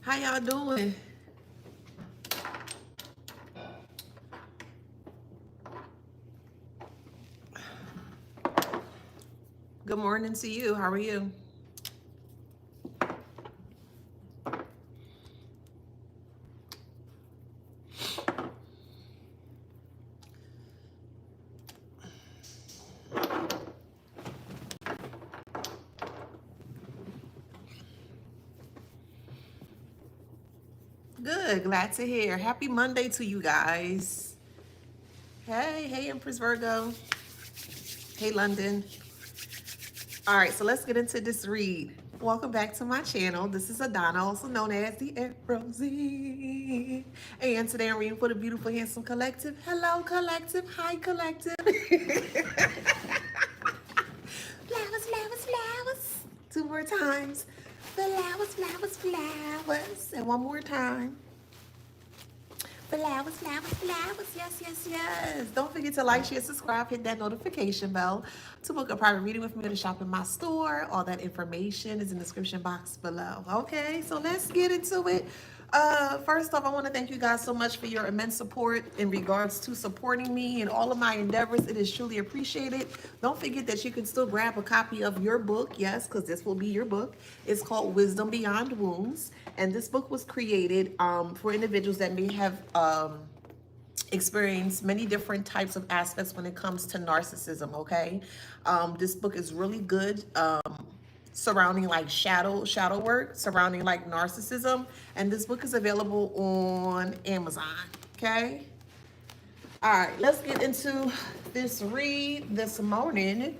How y'all doing? Good morning to you. How are you? Good. Glad to hear. Happy Monday to you guys. Hey, Empress Virgo. Hey, London. All right, so let's get into this read. Welcome back to my channel. This is Adana, also known as the Rosie. And today I'm reading for the beautiful, handsome collective. Hello, collective. Hi, collective. Flowers, flowers, flowers. Two more times. Flowers, flowers, flowers. And one more time. Flowers, flowers, flowers. Yes, yes, yes. Don't forget to like, share, subscribe, hit that notification bell to book a private reading with me to shop in my store. All that information is in the description box below. Okay, so let's get into it. First off, I want to thank you guys so much for your immense support in regards to supporting me and all of my endeavors. It is truly appreciated. Don't forget that you can still grab a copy of your book, yes, because this will be your book. It's called Wisdom Beyond Wounds, and this book was created for individuals that may have experienced many different types of aspects when it comes to narcissism. Okay, this book is really good. Surrounding like shadow work surrounding like narcissism, and this book is available on Amazon. Okay, all right, let's get into this read this morning.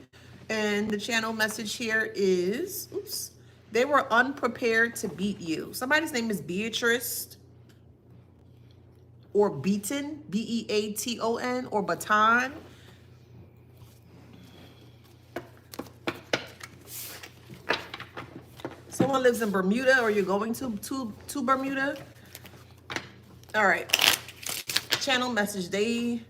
And the channel message here is, oops, they were unprepared to beat you. Somebody's name is Beatrice or Beaton, Beaton, or Baton. Someone lives in Bermuda, or you're going to Bermuda. All right. Channel message. They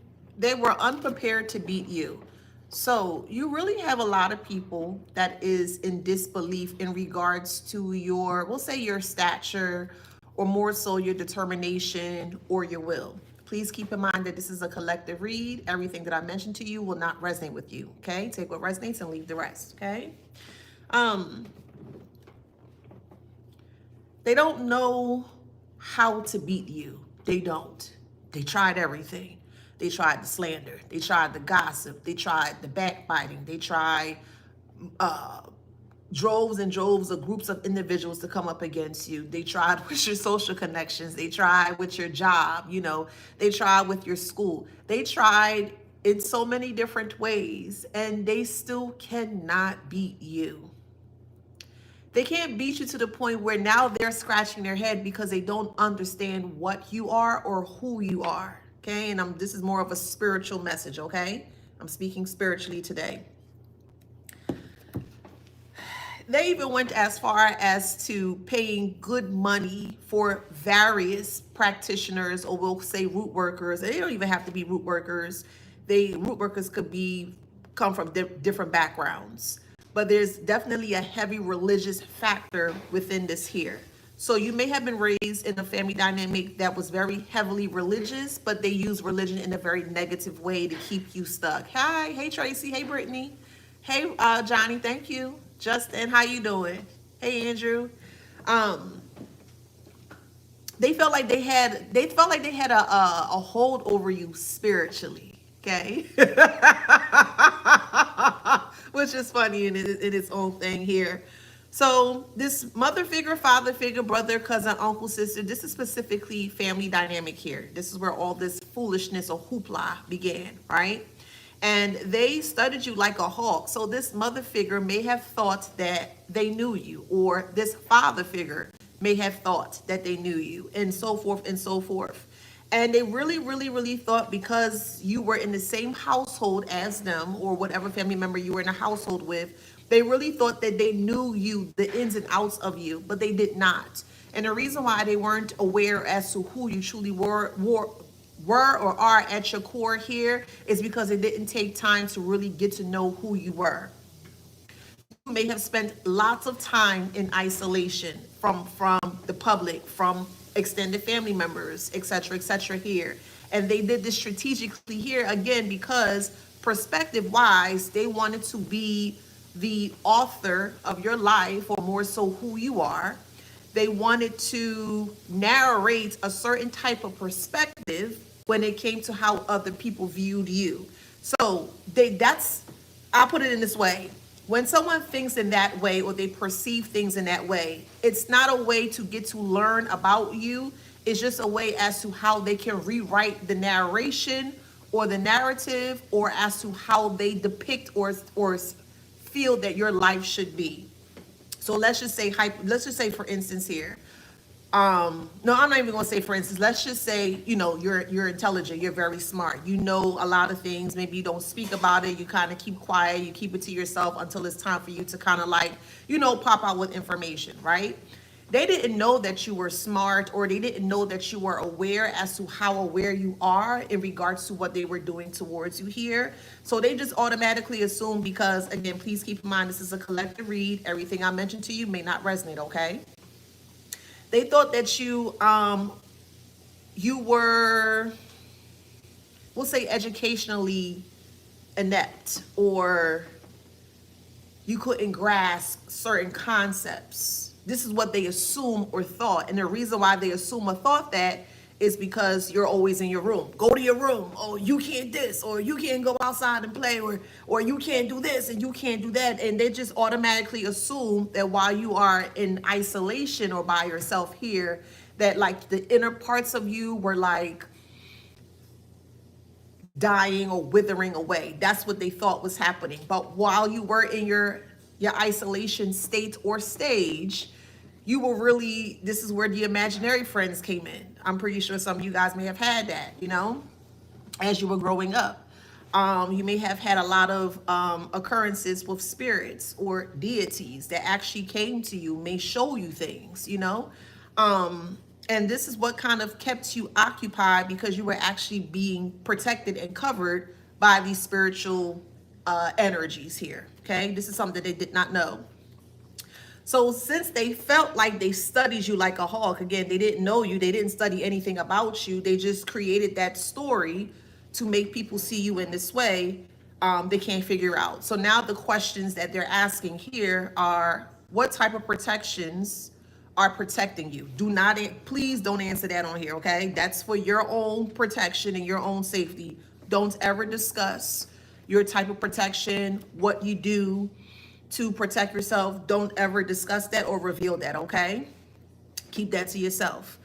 were unprepared to beat you. So you really have a lot of people that is in disbelief in regards to your, we'll say your stature, or more so your determination or your will. Please keep in mind that this is a collective read. Everything that I mentioned to you will not resonate with you. Okay, take what resonates and leave the rest. Okay. They don't know how to beat you. They don't. They tried everything. They tried the slander. They tried the gossip. They tried the backbiting. They tried droves and droves of groups of individuals to come up against you. They tried with your social connections. They tried with your job. You know, they tried with your school. They tried in so many different ways, and they still cannot beat you. They can't beat you to the point where now they're scratching their head because they don't understand what you are or who you are. Okay, and this is more of a spiritual message. Okay, I'm speaking spiritually today. They even went as far as to paying good money for various practitioners, or we'll say root workers. They don't even have to be root workers. Root workers could come from different backgrounds, but there's definitely a heavy religious factor within this here. So you may have been raised in a family dynamic that was very heavily religious, but they use religion in a very negative way to keep you stuck. Hi, hey Tracy, hey Brittany, hey Johnny, thank you. Justin, how you doing? Hey Andrew. They felt like they had a hold over you spiritually. Okay. Which is funny in its own thing here. So this mother figure, father figure, brother, cousin, uncle, sister, this is specifically family dynamic here. This is where all this foolishness or hoopla began, right? And they studied you like a hawk. So this mother figure may have thought that they knew you, or this father figure may have thought that they knew you, and so forth and so forth. And they really, really, really thought because you were in the same household as them, or whatever family member you were in a household with, they really thought that they knew you, the ins and outs of you, but they did not. And the reason why they weren't aware as to who you truly were or are at your core here is because it didn't take time to really get to know who you were. may have spent lots of time in isolation from the public, from extended family members, et cetera here. And they did this strategically here again because perspective wise, they wanted to be the author of your life, or more so who you are. They wanted to narrate a certain type of perspective when it came to how other people viewed you. So that's, I'll put it in this way. When someone thinks in that way, or they perceive things in that way, it's not a way to get to learn about you. It's just a way as to how they can rewrite the narration or the narrative, or as to how they depict or feel that your life should be. So let's just say, for instance here, no, I'm not even gonna say for instance, let's just say, you're intelligent, you're very smart, you know a lot of things, maybe you don't speak about it, you kind of keep quiet, you keep it to yourself until it's time for you to kind of like, pop out with information, right? They didn't know that you were smart, or they didn't know that you were aware as to how aware you are in regards to what they were doing towards you here. So they just automatically assume, because again, please keep in mind, this is a collective read. Everything I mentioned to you may not resonate, okay? They thought that you were, we'll say, educationally inept, or you couldn't grasp certain concepts. This is what they assume or thought. And the reason why they assume or thought that is because you're always in your room. Go to your room. Oh, you can't this, or you can't go outside and play, or you can't do this and you can't do that. And they just automatically assume that while you are in isolation or by yourself here, that like the inner parts of you were like dying or withering away. That's what they thought was happening. But while you were in your isolation state or stage, you were really, this is where the imaginary friends came in. I'm pretty sure some of you guys may have had that, as you were growing up. You may have had a lot of occurrences with spirits or deities that actually came to you, may show you things, and this is what kind of kept you occupied, because you were actually being protected and covered by these spiritual energies here. Okay, this is something they did not know. So since they felt like they studied you like a hawk, again, they didn't know you, they didn't study anything about you, they just created that story to make people see you in this way, they can't figure out. So now the questions that they're asking here are, what type of protections are protecting you? Please don't answer that on here, okay? That's for your own protection and your own safety. Don't ever discuss your type of protection, what you do to protect yourself. Don't ever discuss that or reveal that, okay? Keep that to yourself.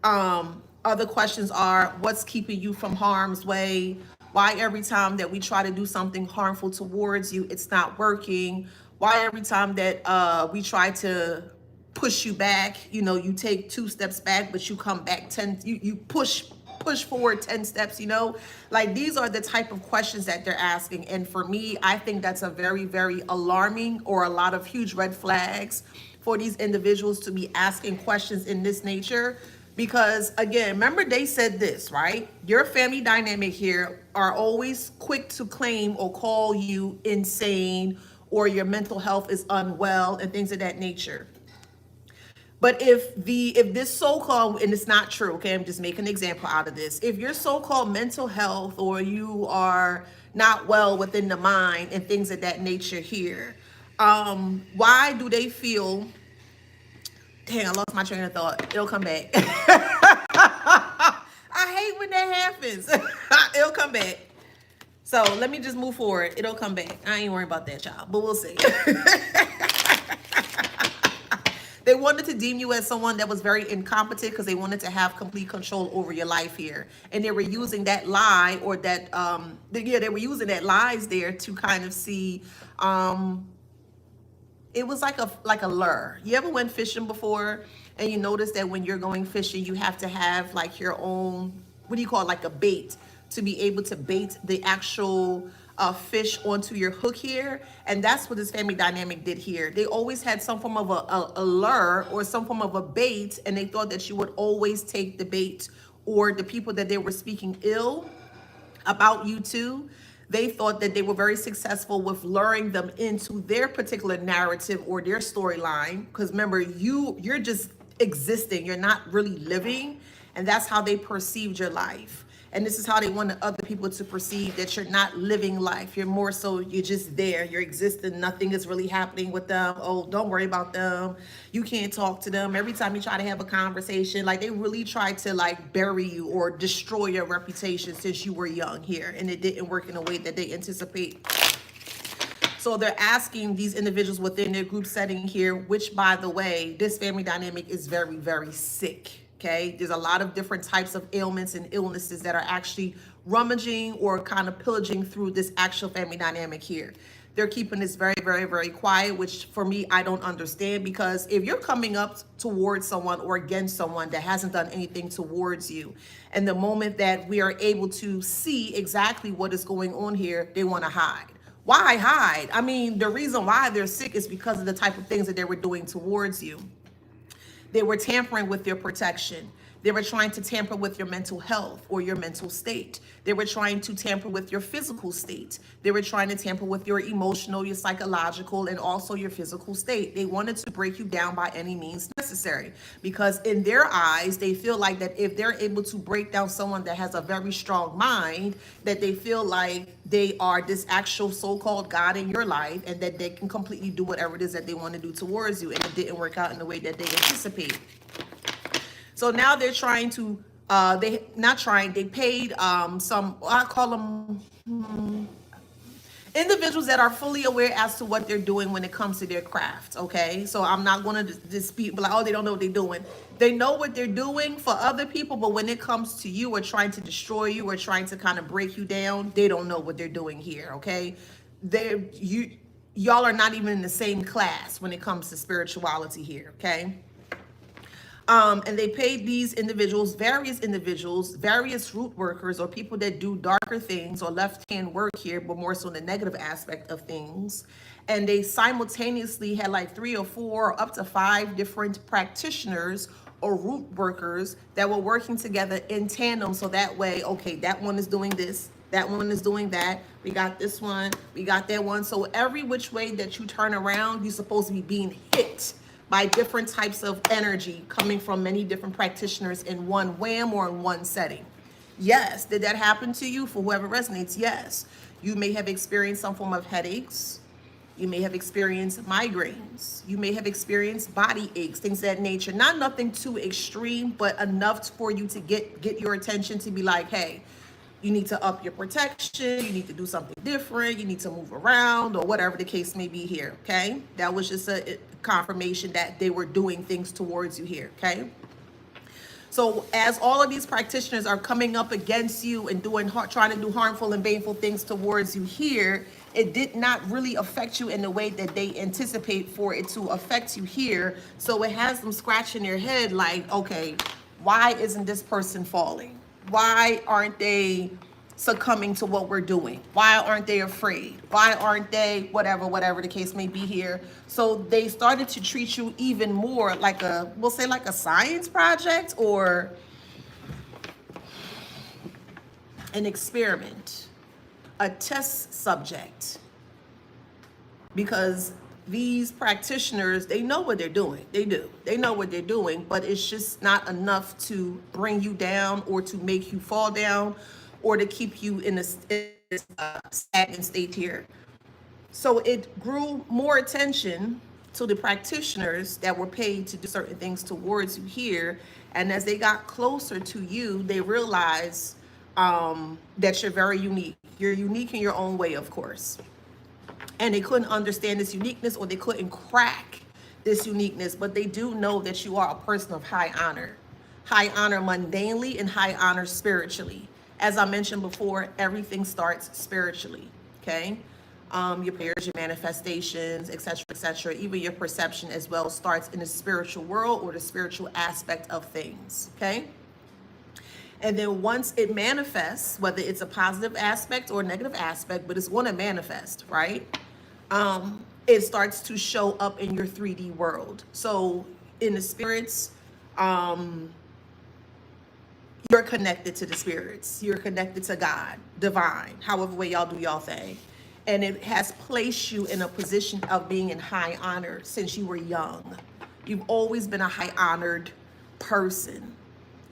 Other questions are, what's keeping you from harm's way? Why every time that we try to do something harmful towards you, it's not working? Why every time that we try to push you back, you take 2 steps back, but you come back 10, you push forward 10 steps, like these are the type of questions that they're asking. And for me, I think that's a very, very alarming, or a lot of huge red flags for these individuals to be asking questions in this nature. Because again, remember they said this, right? Your family dynamic here are always quick to claim or call you insane, or your mental health is unwell and things of that nature. But if this so-called, and it's not true, okay, I'm just making an example out of this. If your so-called mental health, or you are not well within the mind and things of that nature here, why do they feel, dang, I lost my train of thought. It'll come back. I hate when that happens. It'll come back. So let me just move forward. It'll come back. I ain't worried about that, y'all, but we'll see. They wanted to deem you as someone that was very incompetent, because they wanted to have complete control over your life here. And they were using that lie, or that, they were using that lies there to kind of see, it was like a lure. You ever went fishing before, and you notice that when you're going fishing, you have to have like your own, what do you call it, like a bait, to be able to bait the actual fish onto your hook here. And that's what this family dynamic did here. They always had some form of a lure, or some form of a bait, and they thought that you would always take the bait, or the people that they were speaking ill about you to, They thought that they were very successful with luring them into their particular narrative or their storyline. Because remember, you're just existing, you're not really living, and that's how they perceived your life. And this is how they wanted other people to perceive that you're not living life. You're more so, you're just there. You're existing. Nothing is really happening with them. Oh, don't worry about them. You can't talk to them. Every time you try to have a conversation, like they really try to like bury you or destroy your reputation since you were young here. And it didn't work in a way that they anticipate. So they're asking these individuals within their group setting here, which by the way, this family dynamic is very, very sick. Okay, there's a lot of different types of ailments and illnesses that are actually rummaging or kind of pillaging through this actual family dynamic here. They're keeping this very, very, very quiet, which for me, I don't understand, because if you're coming up towards someone or against someone that hasn't done anything towards you, and the moment that we are able to see exactly what is going on here, they want to hide. Why hide? I mean, the reason why they're sick is because of the type of things that they were doing towards you. They were tampering with your protection. They were trying to tamper with your mental health or your mental state. They were trying to tamper with your physical state. They were trying to tamper with your emotional, your psychological, and also your physical state. They wanted to break you down by any means necessary, because in their eyes, they feel like that if they're able to break down someone that has a very strong mind, that they feel like they are this actual so-called God in your life, and that they can completely do whatever it is that they want to do towards you, and it didn't work out in the way that they anticipate. So now they're trying to, they paid some, I call them individuals that are fully aware as to what they're doing when it comes to their craft, okay? So I'm not going to dispute, but like, oh, they don't know what they're doing. They know what they're doing for other people, but when it comes to you or trying to destroy you or trying to kind of break you down, they don't know what they're doing here, okay? Y'all are not even in the same class when it comes to spirituality here, okay? And they paid these individuals, various root workers or people that do darker things or left-hand work here, but more so the negative aspect of things. And they simultaneously had like 3 or 4, up to 5 different practitioners or root workers that were working together in tandem. So that way, okay, that one is doing this, that one is doing that. We got this one, we got that one. So every which way that you turn around, you're supposed to be being hit by different types of energy coming from many different practitioners in one wham or in one setting. Yes, did that happen to you? For whoever resonates, yes. You may have experienced some form of headaches. You may have experienced migraines. You may have experienced body aches, things of that nature. Not nothing too extreme, but enough for you to get your attention to be like, hey, you need to up your protection, you need to do something different, you need to move around, or whatever the case may be here, okay? That was just a confirmation that they were doing things towards you here, okay? So as all of these practitioners are coming up against you and trying to do harmful and baneful things towards you here, it did not really affect you in the way that they anticipate for it to affect you here. So it has them scratching their head like, okay, why isn't this person falling? Why aren't they succumbing to what we're doing? Why aren't they afraid? Why aren't they whatever the case may be here? So they started to treat you even more like we'll say like a science project or an experiment, a test subject, because these practitioners, they know what they're doing. They do. They know what they're doing, but it's just not enough to bring you down or to make you fall down or to keep you in a stagnant state here. So it grew more attention to the practitioners that were paid to do certain things towards you here. And as they got closer to you, they realized that you're very unique. You're unique in your own way, of course. And they couldn't understand this uniqueness, or they couldn't crack this uniqueness, but they do know that you are a person of high honor mundanely and high honor spiritually. As I mentioned before, everything starts spiritually, okay? Your prayers, your manifestations, etc., even your perception as well starts in the spiritual world or the spiritual aspect of things, okay? And then once it manifests, whether it's a positive aspect or a negative aspect, but it's going to manifest, right? It starts to show up in your 3D world. So in the spirits, you're connected to the spirits. You're connected to God, divine, however way y'all do y'all thing. And it has placed you in a position of being in high honor since you were young. You've always been a high honored person.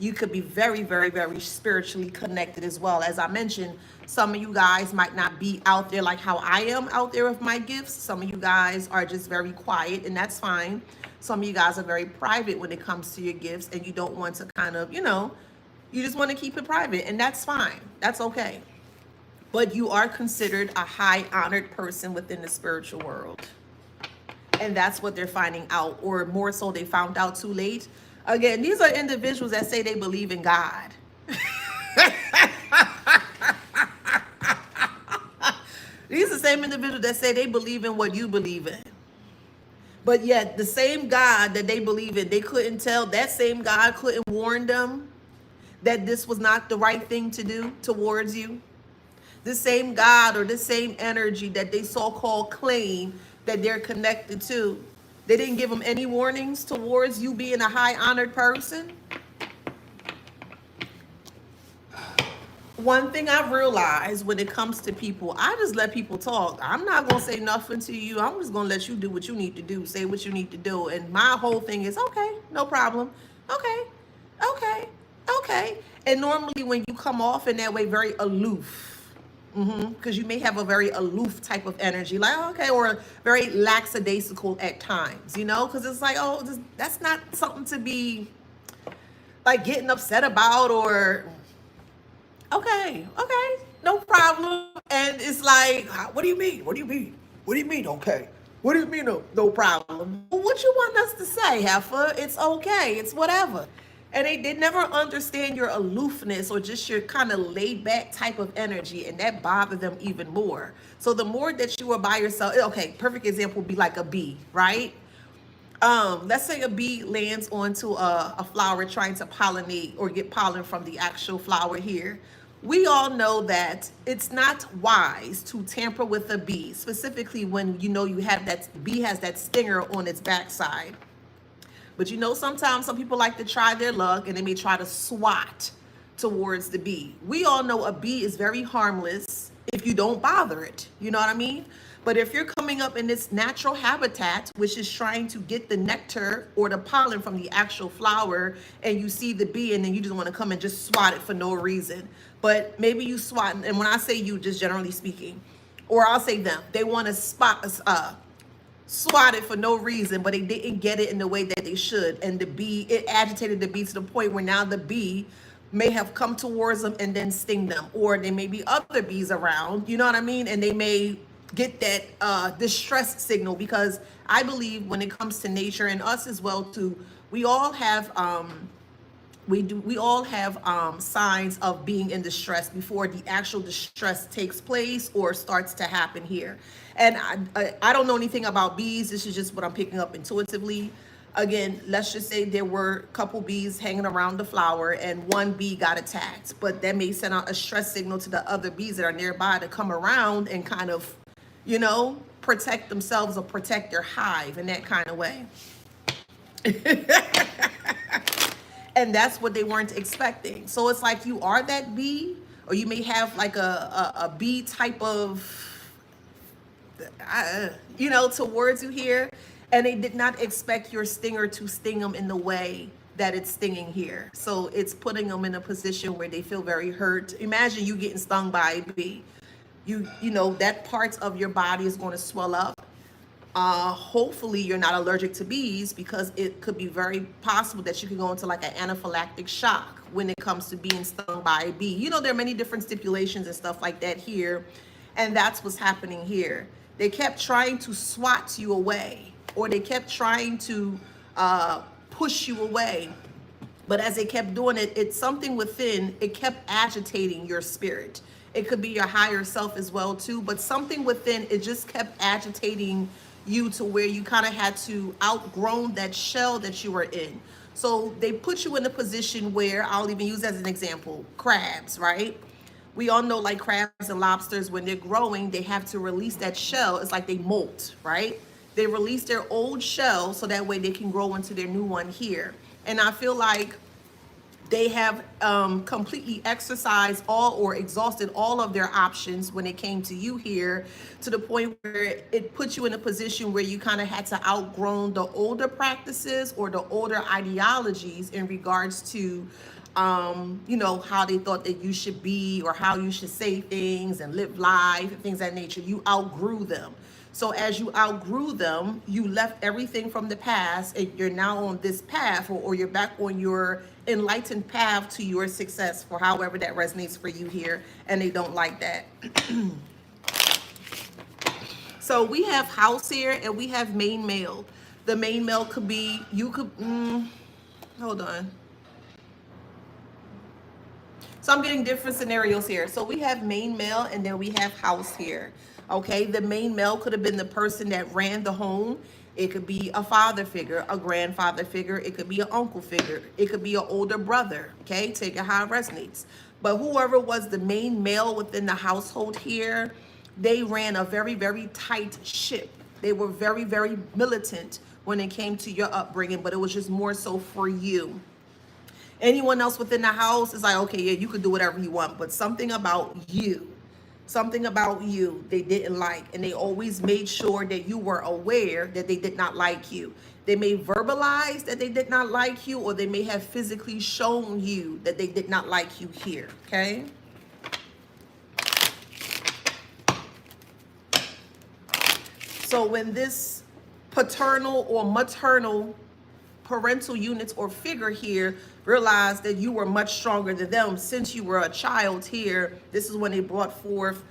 You could be very, very, very spiritually connected as well. As I mentioned, some of you guys might not be out there like how I am out there with my gifts. Some of you guys are just very quiet, and that's fine. Some of you guys are very private when it comes to your gifts, and you don't want to kind of, you just want to keep it private, and that's fine. That's okay. But you are considered a high honored person within the spiritual world. And that's what they're finding out, or more so they found out too late. Again, these are individuals that say they believe in God. These are the same individuals that say they believe in what you believe in. But yet the same God that they believe in, they couldn't tell, that same God couldn't warn them that this was not the right thing to do towards you. The same God or the same energy that they so-called claim that they're connected to, they didn't give them any warnings towards you being a high honored person. One thing I've realized when it comes to people, I just let people talk. I'm not going to say nothing to you. I'm just going to let you do what you need to do, say what you need to do. And my whole thing is, okay, no problem. Okay, okay, okay. And normally when you come off in that way, very aloof, because you may have a very aloof type of energy, like, okay, or very lackadaisical at times, because it's like, oh, that's not something to be like getting upset about, or okay, no problem. And it's like, what do you mean? What do you mean? What do you mean? Okay. What do you mean? No problem. Well, what you want us to say, heifer? It's okay. It's whatever. And they never understand your aloofness or just your kind of laid back type of energy. And that bothered them even more. So the more that you are by yourself, okay, perfect example would be like a bee, right? Let's say a bee lands onto a flower trying to pollinate or get pollen from the actual flower here. We all know that it's not wise to tamper with a bee, specifically when you have that bee has that stinger on its backside. But sometimes some people like to try their luck and they may try to swat towards the bee. We all know a bee is very harmless if you don't bother it. You know what I mean? But if you're coming up in this natural habitat, which is trying to get the nectar or the pollen from the actual flower, and you see the bee and then you just want to come and just swat it for no reason. But maybe you swat, and when I say you, just generally speaking, or I'll say them, they want to swat it for no reason, but they didn't get it in the way that they should. And the bee, it agitated the bee to the point where now the bee may have come towards them and then sting them. Or there may be other bees around, you know what I mean? And they may get that distress signal, because I believe when it comes to nature and us as well too, we all have signs of being in distress before the actual distress takes place or starts to happen here. And I don't know anything about bees. This is just what I'm picking up intuitively. Again, let's just say there were a couple bees hanging around the flower and one bee got attacked, but that may send out a stress signal to the other bees that are nearby to come around and kind of, protect themselves or protect their hive in that kind of way. And that's what they weren't expecting. So it's like you are that bee, or you may have like a bee type of, towards you here. And they did not expect your stinger to sting them in the way that it's stinging here. So it's putting them in a position where they feel very hurt. Imagine you getting stung by a bee. That part of your body is going to swell up. Hopefully you're not allergic to bees, because it could be very possible that you can go into like an anaphylactic shock when it comes to being stung by a bee. There are many different stipulations and stuff like that here. And that's what's happening here. They kept trying to swat you away, or they kept trying to push you away. But as they kept doing it, it's something within, it kept agitating your spirit. It could be your higher self as well too, but something within, it just kept agitating you to where you kind of had to outgrown that shell that you were in. So they put you in a position where, I'll even use as an example, crabs, right? We all know like crabs and lobsters, when they're growing, they have to release that shell. It's like they molt, right? They release their old shell so that way they can grow into their new one here. And I feel like They have completely exercised all or exhausted all of their options when it came to you here, to the point where it put you in a position where you kind of had to outgrown the older practices or the older ideologies in regards to you know, how they thought that you should be or how you should say things and live life and things of that nature. You outgrew them. So as you outgrew them, you left everything from the past and you're now on this path, or you're back on your enlightened path to your success, for however that resonates for you here, and they don't like that. So we have house here and we have main male. The main male could be, you could, hold on. So I'm getting different scenarios here. So we have main male and then we have house here. Okay, the main male could have been the person that ran the home. It could be a father figure, a grandfather figure. It could be an uncle figure. It could be an older brother. Okay, take it how it resonates. But whoever was the main male within the household here, they ran a very, very tight ship. They were very, very militant when it came to your upbringing, but it was just more so for you. Anyone else within the house is like, okay, yeah, you could do whatever you want, but something about you they didn't like, and they always made sure that you were aware that they did not like you. They may verbalize that they did not like you, or they may have physically shown you that they did not like you here. Okay, so when this paternal or maternal parental units or figure here realized that you were much stronger than them since you were a child here, this is when they brought forth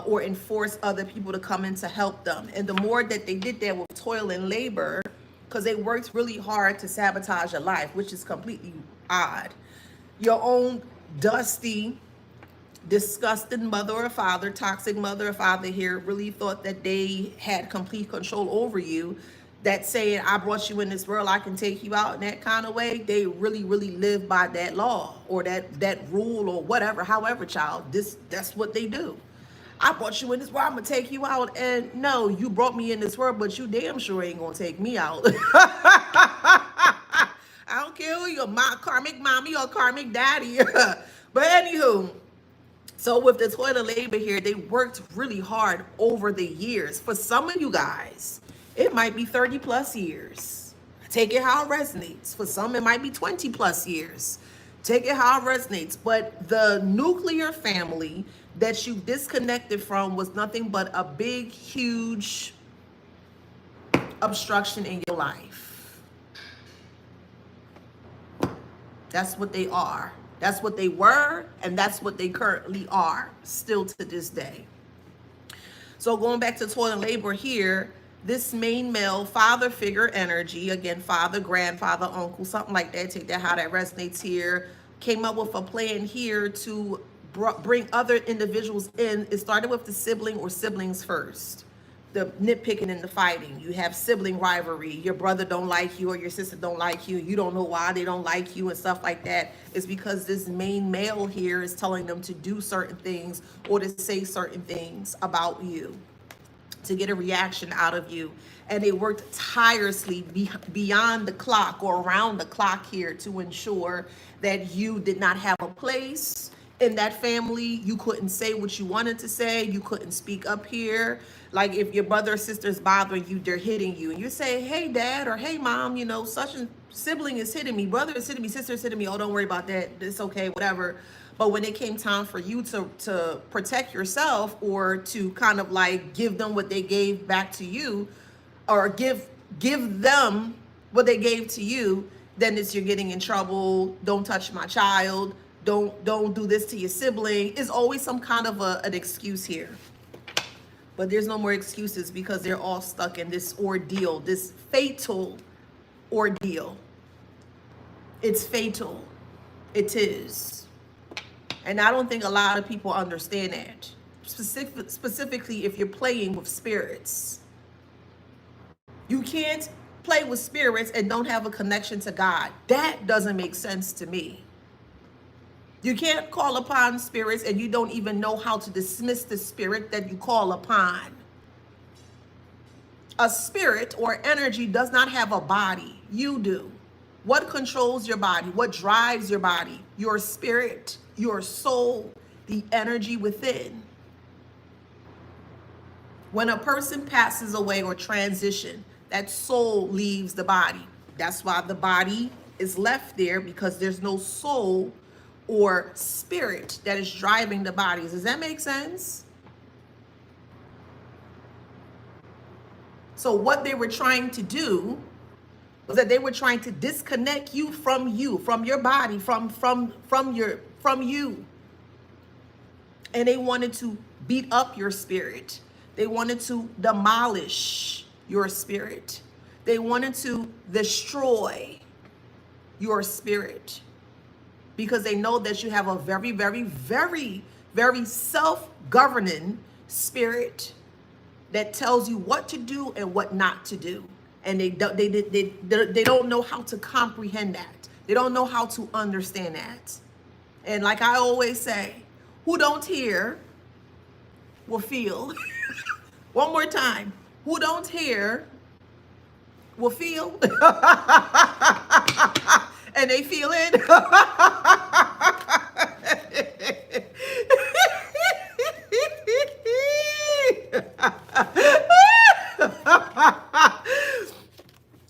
or enforced other people to come in to help them. And the more that they did that with toil and labor, because they worked really hard to sabotage your life, which is completely odd. Your own dusty, disgusting mother or father, toxic mother or father here, really thought that they had complete control over you. That saying, I brought you in this world, I can take you out, in that kind of way, they really, really live by that law or that rule or whatever. However, child, that's what they do. I brought you in this world, I'm gonna take you out. And no, you brought me in this world, but you damn sure ain't gonna take me out. I don't care who you're, my karmic mommy or karmic daddy. But anywho, so with the toil and labor here, they worked really hard over the years. For some of you guys, it might be 30 plus years. Take it how it resonates. For some, it might be 20 plus years. Take it how it resonates. But the nuclear family that you disconnected from was nothing but a big, huge obstruction in your life. That's what they are. That's what they were, and that's what they currently are, still to this day. So going back to toil and labor here, this main male father figure energy, again, father, grandfather, uncle, something like that, take that how that resonates here, came up with a plan here to bring other individuals in. It started with the sibling or siblings first. The nitpicking and the fighting. You have sibling rivalry. Your brother don't like you or your sister don't like you. You don't know why they don't like you and stuff like that. It's because this main male here is telling them to do certain things or to say certain things about you, to get a reaction out of you. And they worked tirelessly beyond the clock or around the clock here to ensure that you did not have a place in that family. You couldn't say what you wanted to say. You couldn't speak up here. Like if your brother or sister is bothering you, they're hitting you. And you say, hey, dad, or hey, mom, you know, such a sibling is hitting me. Brother is hitting me. Sister is hitting me. Oh, don't worry about that. It's okay, whatever. But when it came time for you to protect yourself or to kind of like give them what they gave back to you, or give them what they gave to you, then it's you're getting in trouble. Don't touch my child. Don't do this to your sibling. Is always some kind of an excuse here. But there's no more excuses because they're all stuck in this ordeal, this fatal ordeal. It's fatal. It is. And I don't think a lot of people understand that. Specifically if you're playing with spirits. You can't play with spirits and don't have a connection to God. That doesn't make sense to me. You can't call upon spirits and you don't even know how to dismiss the spirit that you call upon. A spirit or energy does not have a body. You do. What controls your body? What drives your body? Your spirit, your soul, the energy within. When a person passes away or transition, that soul leaves the body. That's why the body is left there, because there's no soul or spirit that is driving the bodies. Does that make sense? So what they were trying to do was that they were trying to disconnect you, from your body, from you. And they wanted to beat up your spirit. They wanted to demolish your spirit. They wanted to destroy your spirit, because they know that you have a very, very, very, very self-governing spirit that tells you what to do and what not to do. And they don't know how to comprehend that. They don't know how to understand that. And like I always say, who don't hear will feel. One more time. Who don't hear will feel. And they feel it.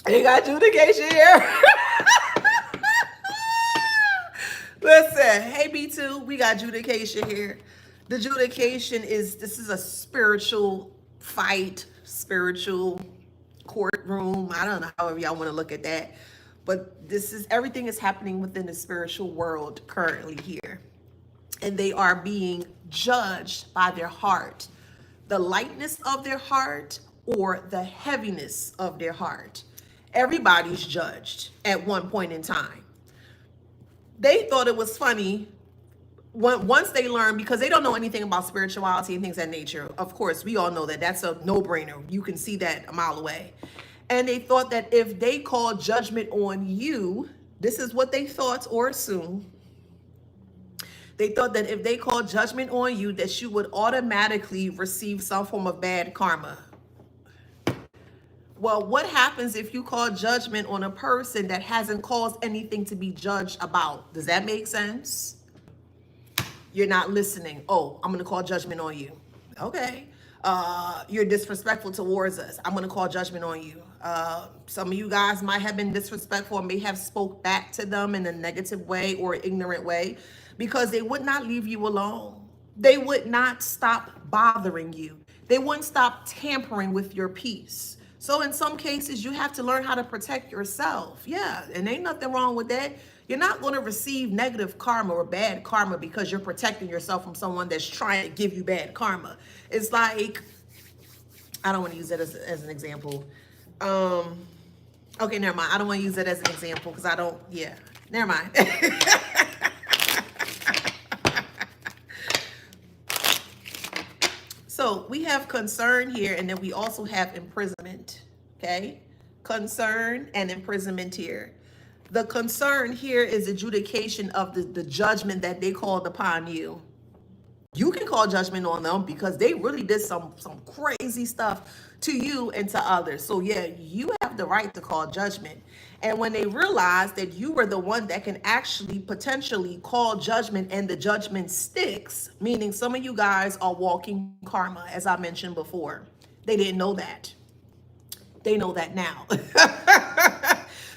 They got adjudication here. Listen, hey B2, we got adjudication here. The adjudication this is a spiritual fight, spiritual courtroom. I don't know, however y'all want to look at that. But everything is happening within the spiritual world currently here. And they are being judged by their heart, the lightness of their heart or the heaviness of their heart. Everybody's judged at one point in time. They thought it was funny once they learned, because they don't know anything about spirituality and things of that nature. Of course, we all know that that's a no-brainer. You can see that a mile away. And they thought that if they called judgment on you, this is what they thought or assumed. They thought that if they called judgment on you, that you would automatically receive some form of bad karma. Well, what happens if you call judgment on a person that hasn't caused anything to be judged about? Does that make sense? You're not listening. Oh, I'm going to call judgment on you. Okay. You're disrespectful towards us. I'm going to call judgment on you. Some of you guys might have been disrespectful and may have spoke back to them in a negative way or ignorant way, because they would not leave you alone. They would not stop bothering you. They wouldn't stop tampering with your peace. So in some cases, you have to learn how to protect yourself. Yeah, and ain't nothing wrong with that. You're not going to receive negative karma or bad karma because you're protecting yourself from someone that's trying to give you bad karma. It's like, I don't want to use that as an example. Okay, never mind. I don't want to use that as an example because never mind. So we have concern here, and then we also have imprisonment, okay? Concern and imprisonment here. The concern here is adjudication of the judgment that they called upon you. You can call judgment on them because they really did some crazy stuff to you and to others. So yeah, you have the right to call judgment. And when they realize that you were the one that can actually potentially call judgment and the judgment sticks, meaning some of you guys are walking karma, as I mentioned before. They didn't know that. They know that now.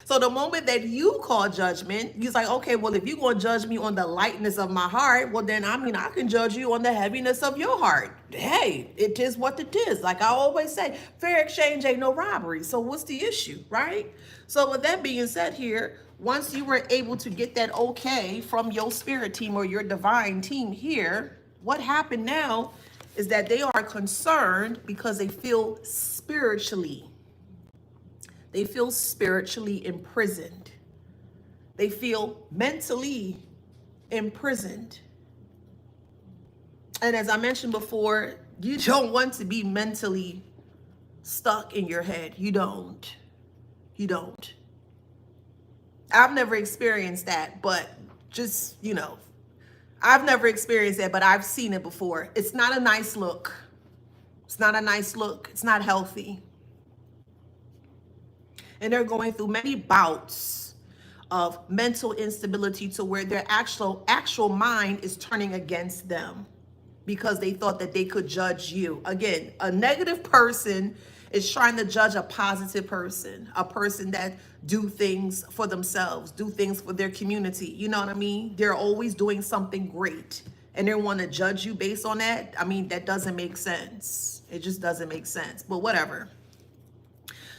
So the moment that you call judgment, you're like, okay, well, if you're going to judge me on the lightness of my heart, well, then, I can judge you on the heaviness of your heart. Hey, it is what it is. Like I always say, fair exchange ain't no robbery. So what's the issue, right? So with that being said here, once you were able to get that okay from your spirit team or your divine team here, what happened now is that they are concerned because they feel spiritually imprisoned. They feel mentally imprisoned. And as I mentioned before, you don't want to be mentally stuck in your head. You don't. I've never experienced that, but just, I've never experienced that, but I've seen it before. It's not a nice look. It's not a nice look. It's not healthy. And they're going through many bouts of mental instability to where their actual mind is turning against them because they thought that they could judge you. Again, a negative person is trying to judge a positive person, a person that do things for themselves, do things for their community. You know what I mean? They're always doing something great and they want to judge you based on that. I mean, that doesn't make sense. It just doesn't make sense, but whatever.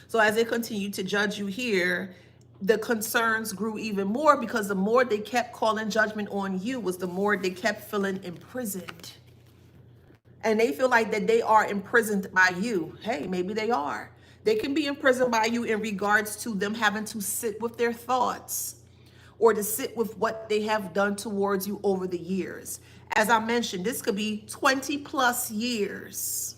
So as they continue to judge you here, the concerns grew even more because the more they kept calling judgment on you was the more they kept feeling imprisoned. And they feel like that they are imprisoned by you. Hey, maybe they are. They can be imprisoned by you in regards to them having to sit with their thoughts or to sit with what they have done towards you over the years. As I mentioned, this could be 20 plus years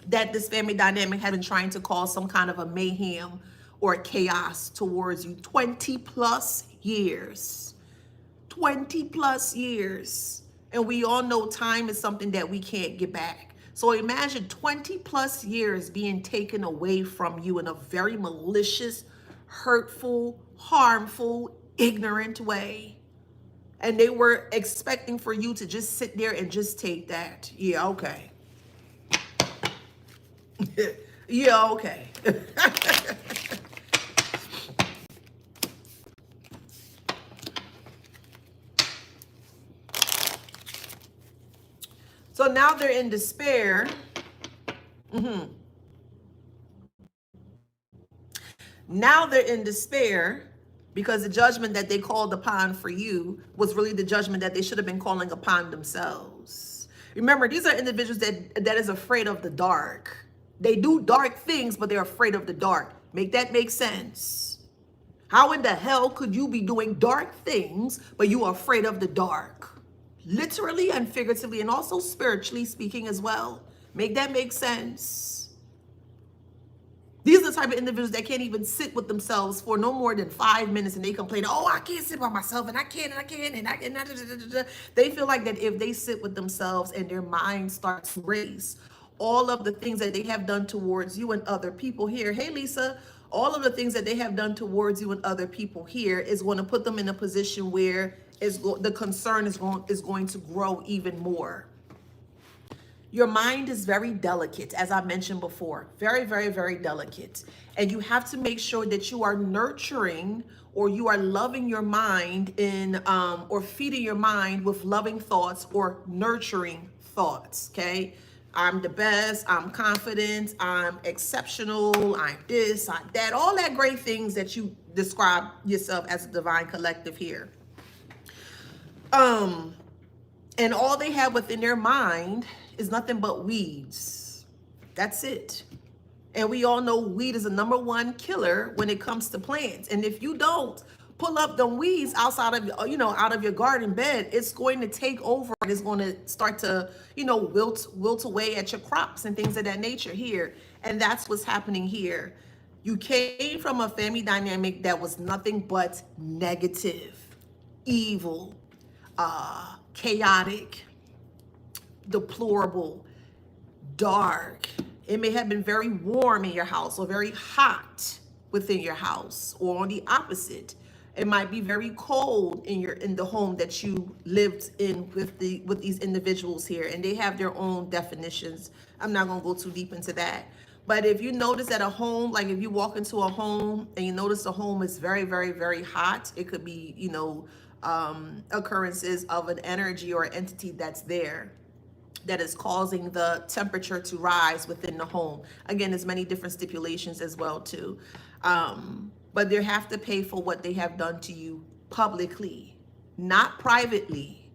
that this family dynamic has been trying to cause some kind of a mayhem or chaos towards you. 20 plus years. 20 plus years. And we all know time is something that we can't get back. So imagine 20 plus years being taken away from you in a very malicious, hurtful, harmful, ignorant way. And they were expecting for you to just sit there and just take that. Yeah, okay. Yeah, okay. So now they're in despair. Now they're in despair because the judgment that they called upon for you was really the judgment that they should have been calling upon themselves. Remember, these are individuals that is afraid of the dark. They do dark things, but they're afraid of the dark. Make that make sense? How in the hell could you be doing dark things, but you are afraid of the dark? Literally and figuratively, and also spiritually speaking as well. Make that make sense? These are the type of individuals that can't even sit with themselves for no more than 5 minutes, and they complain, oh, I can't sit by myself, and I can't, and they feel like that if they sit with themselves and their mind starts to race, all of the things that they have done towards you and other people here, hey, Lisa, all of the things that they have done towards you and other people here is going to put them in a position where the concern is going to grow even more. Your mind is very delicate, as I mentioned before, very, very, very delicate. And you have to make sure that you are nurturing or you are loving your mind or feeding your mind with loving thoughts or nurturing thoughts, okay? I'm the best, I'm confident, I'm exceptional, I'm this, I'm that, all that great things that you describe yourself as a divine collective here. And all they have within their mind is nothing but weeds. That's it. And we all know weed is the #1 killer when it comes to plants. And if you don't pull up the weeds outside of, out of your garden bed, it's going to take over. It's going to start to, wilt away at your crops and things of that nature here. And that's what's happening here. You came from a family dynamic that was nothing but negative, evil, chaotic, deplorable, dark. It may have been very warm in your house or very hot within your house, or on the opposite. It might be very cold in the home that you lived in with these individuals here, and they have their own definitions. I'm not going to go too deep into that. But if you notice at a home, like if you walk into a home and you notice the home is very, very, very hot, it could be, occurrences of an energy or entity that's there that is causing the temperature to rise within the home. Again, there's many different stipulations as well too. But they have to pay for what they have done to you publicly, not privately.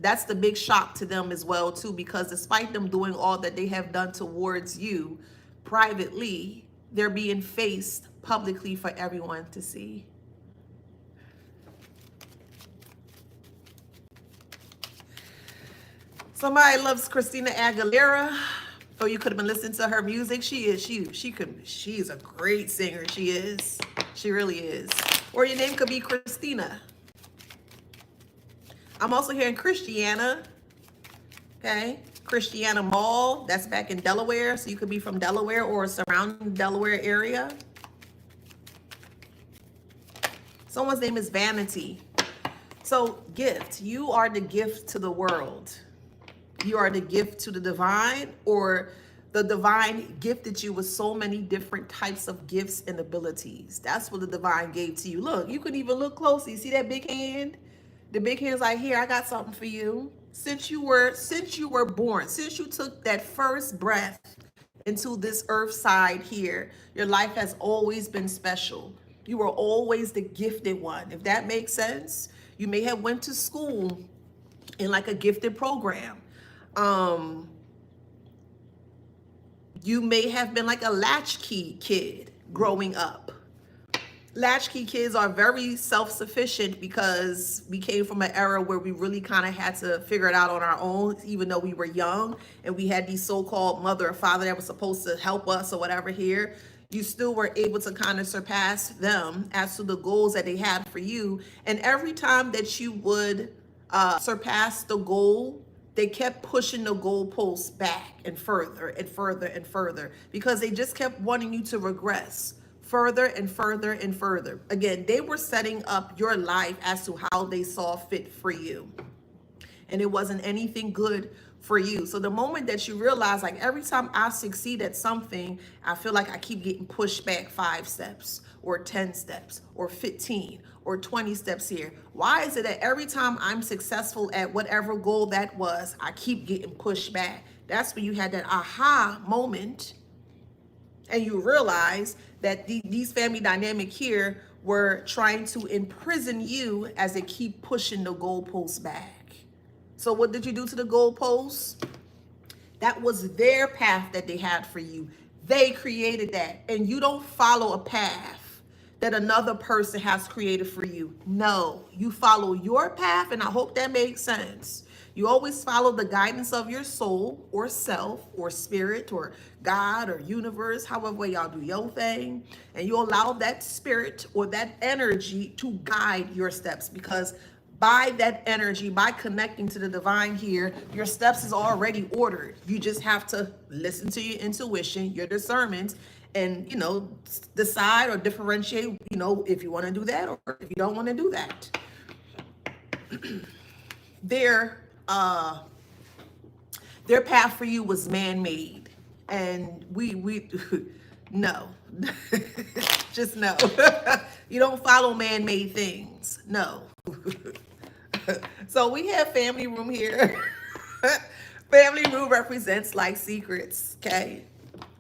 That's the big shock to them as well too, because despite them doing all that they have done towards you privately, they're being faced publicly for everyone to see. Somebody loves Christina Aguilera. Oh, you could have been listening to her music. She's a great singer. She is. She really is. Or your name could be Christina. I'm also hearing Christiana. Okay. Christiana Mall. That's back in Delaware. So you could be from Delaware or surrounding Delaware area. Someone's name is Vanity. So gift, you are the gift to the world. You are the gift to the divine, or the divine gifted you with so many different types of gifts and abilities. That's what the divine gave to you. Look, you can even look closely. See that big hand? The big hand's like, here, I got something for you. Since you were born, since you took that first breath into this earth side here, your life has always been special. You were always the gifted one. If that makes sense, you may have went to school in like a gifted program. You may have been like a latchkey kid growing up. Latchkey kids are very self-sufficient because we came from an era where we really kind of had to figure it out on our own, even though we were young and we had these so-called mother or father that was supposed to help us or whatever here. You still were able to kind of surpass them as to the goals that they had for you. And every time that you would surpass the goal, they kept pushing the goalposts back and further and further and further because they just kept wanting you to regress further and further and further. Again, they were setting up your life as to how they saw fit for you. And it wasn't anything good for you. So the moment that you realize, like, every time I succeed at something, I feel like I keep getting pushed back 5 steps or 10 steps or 15 or 20 steps here. Why is it that every time I'm successful at whatever goal that was, I keep getting pushed back? That's when you had that aha moment and you realize that these family dynamic here were trying to imprison you as they keep pushing the goalposts back. So what did you do to the goalposts? That was their path that they had for you. They created that. And you don't follow a path that another person has created for you. No, you follow your path, and I hope that makes sense. You always follow the guidance of your soul or self or spirit or God or universe, however way y'all do your thing. And you allow that spirit or that energy to guide your steps, because by that energy, by connecting to the divine here, your steps is already ordered. You just have to listen to your intuition, your discernment, and, decide or differentiate, if you want to do that or if you don't want to do that. Their path for you was man-made, and we no, just no. You don't follow man-made things, no. So we have family room here. Family room represents like secrets, okay?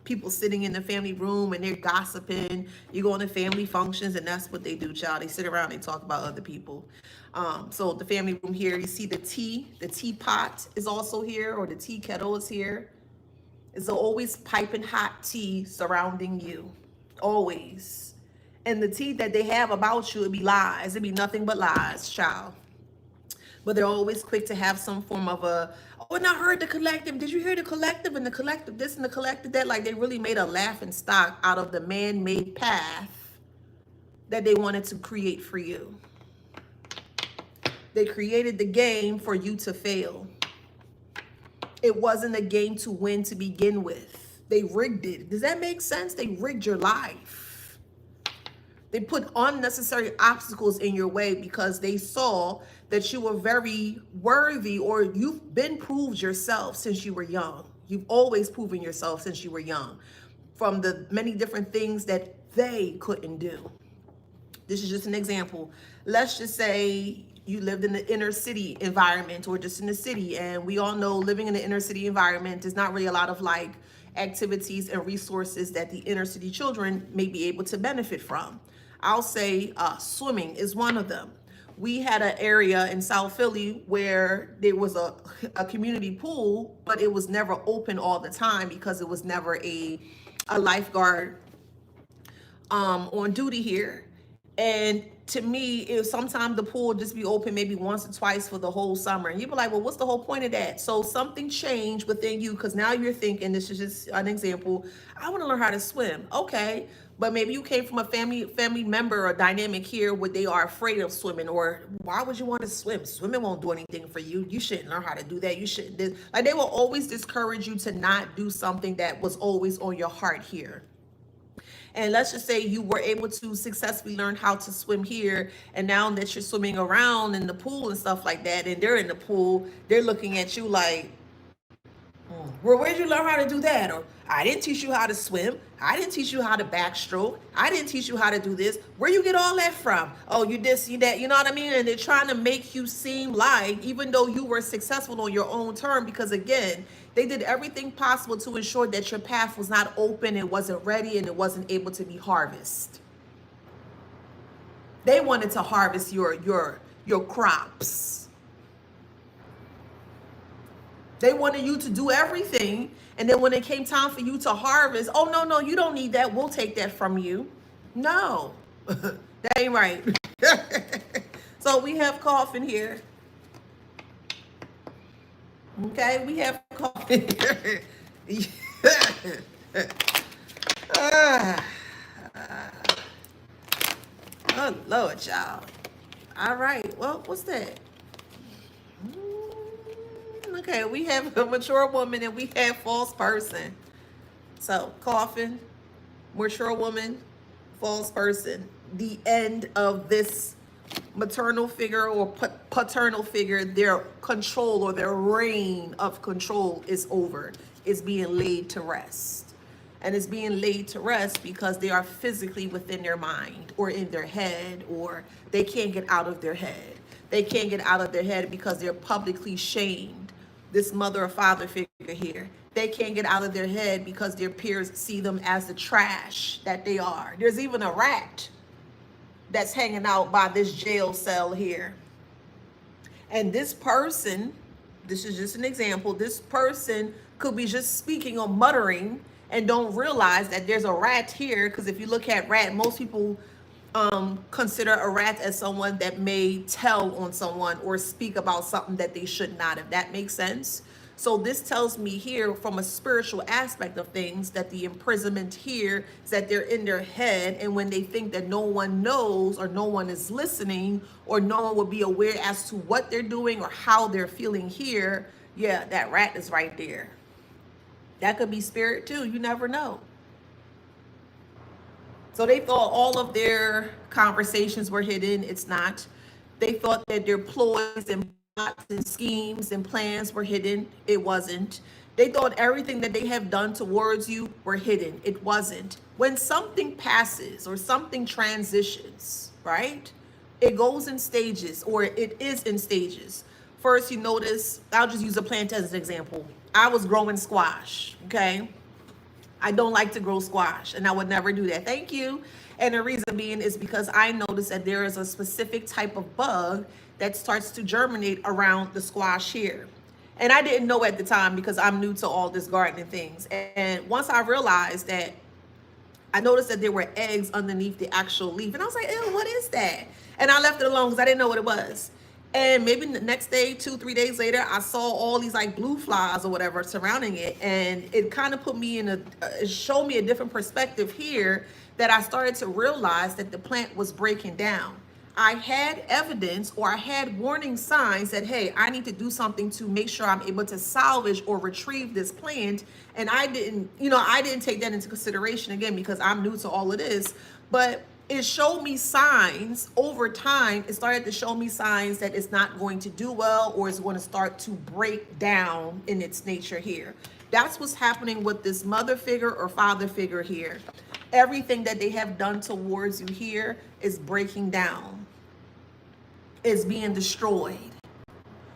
People sitting in the family room and they're gossiping. You go into family functions and that's what they do, child. They sit around, they talk about other people. So the family room here, you see the teapot is also here, or the tea kettle is here. It's always piping hot tea surrounding you, always. And the tea that they have about you, it'd be lies. It'd be nothing but lies, child. But they're always quick to have some form of and I heard the collective. Did you hear the collective and the collective this and the collective that? Like, they really made a laughing stock out of the man-made path that they wanted to create for you. They created the game for you to fail. It wasn't a game to win to begin with. They rigged it. Does that make sense? They rigged your life. They put unnecessary obstacles in your way because they saw that you were very worthy, or you've been proved yourself since you were young. You've always proven yourself since you were young, from the many different things that they couldn't do. This is just an example. Let's just say you lived in the inner city environment or just in the city. And we all know living in the inner city environment is not really a lot of like activities and resources that the inner city children may be able to benefit from. I'll say swimming is one of them. We had an area in South Philly where there was a community pool, but it was never open all the time because it was never a lifeguard on duty here. And to me, it sometimes the pool would just be open maybe once or twice for the whole summer. And you'd be like, well, what's the whole point of that? So something changed within you, because now you're thinking, this is just an example, I want to learn how to swim. Okay. But maybe you came from a family member or dynamic here where they are afraid of swimming, or why would you want to swim? Swimming won't do anything for you. You shouldn't learn how to do that. You shouldn't. Like, they will always discourage you to not do something that was always on your heart here. And let's just say you were able to successfully learn how to swim here, and now that you're swimming around in the pool and stuff like that, and they're in the pool, they're looking at you like, well, where'd you learn how to do that? Or I didn't teach you how to swim. I didn't teach you how to backstroke. I didn't teach you how to do this. Where you get all that from? Oh, you this, you that. You know what I mean? And they're trying to make you seem like, even though you were successful on your own term, because again, they did everything possible to ensure that your path was not open, it wasn't ready, and it wasn't able to be harvested. They wanted to harvest your crops. They wanted you to do everything, and then when it came time for you to harvest, oh, no, you don't need that. We'll take that from you. No, that ain't right. So we have coffin here. Okay, we have coffin here. Oh, Lord, y'all. All right, well, what's that? Okay, we have a mature woman and we have false person. So, coffin, mature woman, false person. The end of this maternal figure or paternal figure, their control or their reign of control is over. It's being laid to rest. And it's being laid to rest because they are physically within their mind or in their head, or they can't get out of their head. They can't get out of their head because they're publicly shamed. This mother or father figure here, they can't get out of their head because their peers see them as the trash that they are. There's even a rat that's hanging out by this jail cell here. And this person, this is just an example, this person could be just speaking or muttering and don't realize that there's a rat here, because if you look at rat, most people consider a rat as someone that may tell on someone or speak about something that they should not, if that makes sense. So this tells me here from a spiritual aspect of things that the imprisonment here is that they're in their head, and when they think that no one knows or no one is listening or no one will be aware as to what they're doing or how they're feeling here, yeah, that rat is right there. That could be spirit too, you never know. So they thought all of their conversations were hidden. It's not. They thought that their ploys and plots and schemes and plans were hidden. It wasn't. They thought everything that they have done towards you were hidden. It wasn't. When something passes or something transitions, right? It goes in stages, or it is in stages. First, you notice, I'll just use a plant as an example. I was growing squash, okay? I don't like to grow squash, and I would never do that. Thank you. And the reason being is because I noticed that there is a specific type of bug that starts to germinate around the squash here. And I didn't know at the time because I'm new to all this gardening things. And once I realized that, I noticed that there were eggs underneath the actual leaf. And I was like, ew, what is that? And I left it alone because I didn't know what it was. And maybe the next day, 2-3 days later, I saw all these like blue flies or whatever surrounding it. And it kind of put me in it showed me a different perspective here, that I started to realize that the plant was breaking down. I had evidence, or I had warning signs that, hey, I need to do something to make sure I'm able to salvage or retrieve this plant. And I didn't take that into consideration, again, because I'm new to all of this. But it showed me signs over time. It started to show me signs that it's not going to do well, or it's going to start to break down in its nature here. That's what's happening with this mother figure or father figure here. Everything that they have done towards you here is breaking down. It's being destroyed.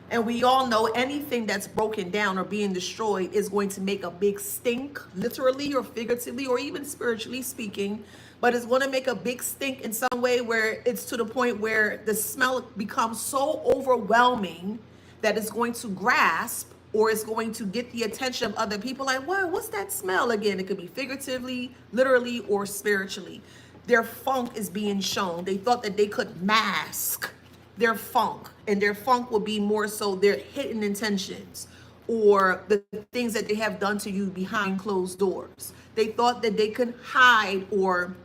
And we all know anything that's broken down or being destroyed is going to make a big stink, literally or figuratively or even spiritually speaking. But it's going to make a big stink in some way where it's to the point where the smell becomes so overwhelming that it's going to grasp, or it's going to get the attention of other people. Like, whoa, what's that smell again? It could be figuratively, literally, or spiritually. Their funk is being shown. They thought that they could mask their funk, and their funk will be more so their hidden intentions or the things that they have done to you behind closed doors. They thought that they could hide or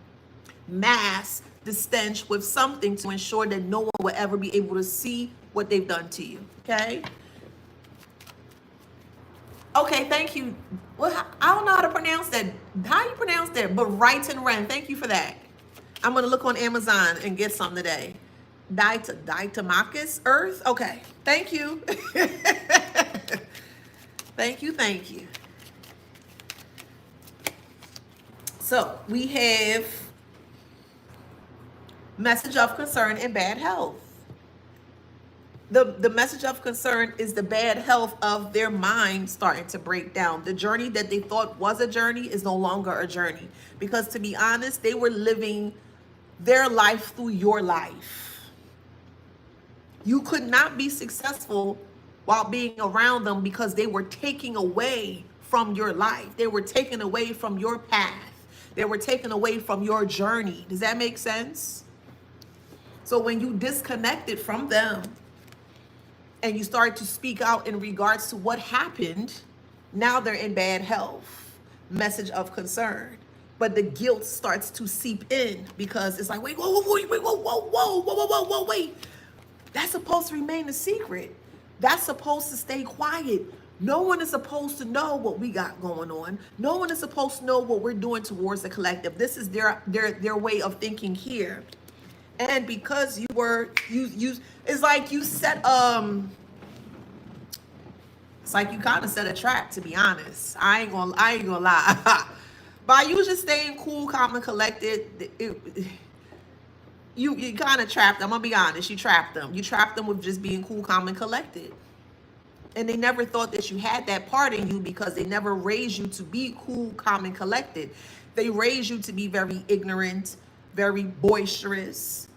mask the stench with something to ensure that no one will ever be able to see what they've done to you, okay? Okay, thank you. Well, I don't know how to pronounce that. How you pronounce that? But Brighton Ren. Thank you for that. I'm gonna look on Amazon and get some today. Diatomaceous earth. Okay. Thank you. Thank you. Thank you. So we have message of concern and bad health. The message of concern is the bad health of their mind starting to break down. The journey that they thought was a journey is no longer a journey. Because to be honest, they were living their life through your life. You could not be successful while being around them because they were taking away from your life. They were taken away from your path. They were taken away from your journey. Does that make sense? So when you disconnected from them and you start to speak out in regards to what happened, now they're in bad health. Message of concern. But the guilt starts to seep in because it's like, wait, whoa, wait. That's supposed to remain a secret. That's supposed to stay quiet. No one is supposed to know what we got going on. No one is supposed to know what we're doing towards the collective. This is their way of thinking here. And because you it's like you set it's like you kind of set a trap, to be honest. I ain't gonna lie. By you just staying cool, calm, and collected, you kind of trapped them. I'm gonna be honest. You trapped them. You trapped them with just being cool, calm, and collected. And they never thought that you had that part in you because they never raised you to be cool, calm, and collected. They raised you to be very ignorant, very boisterous,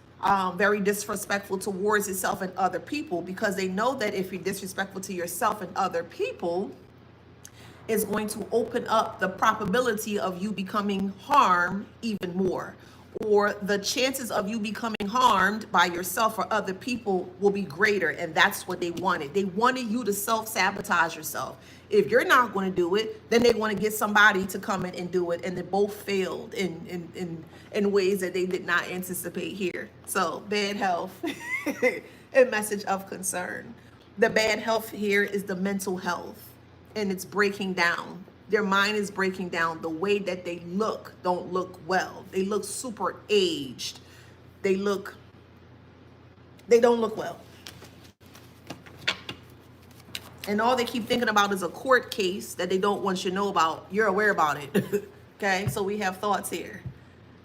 very disrespectful towards yourself and other people, because they know that if you're disrespectful to yourself and other people, it's going to open up the probability of you becoming harmed even more, or the chances of you becoming harmed by yourself or other people will be greater. And that's what they wanted. They wanted you to self-sabotage yourself. If you're not going to do it, then they want to get somebody to come in and do it. And they both failed in ways that they did not anticipate here. So bad health, a message of concern. The bad health here is the mental health, and it's breaking down. Their mind is breaking down. The way that they don't look well. They look super aged. They don't look well. And all they keep thinking about is a court case that they don't want you to know about. You're aware about it. Okay, so we have thoughts here.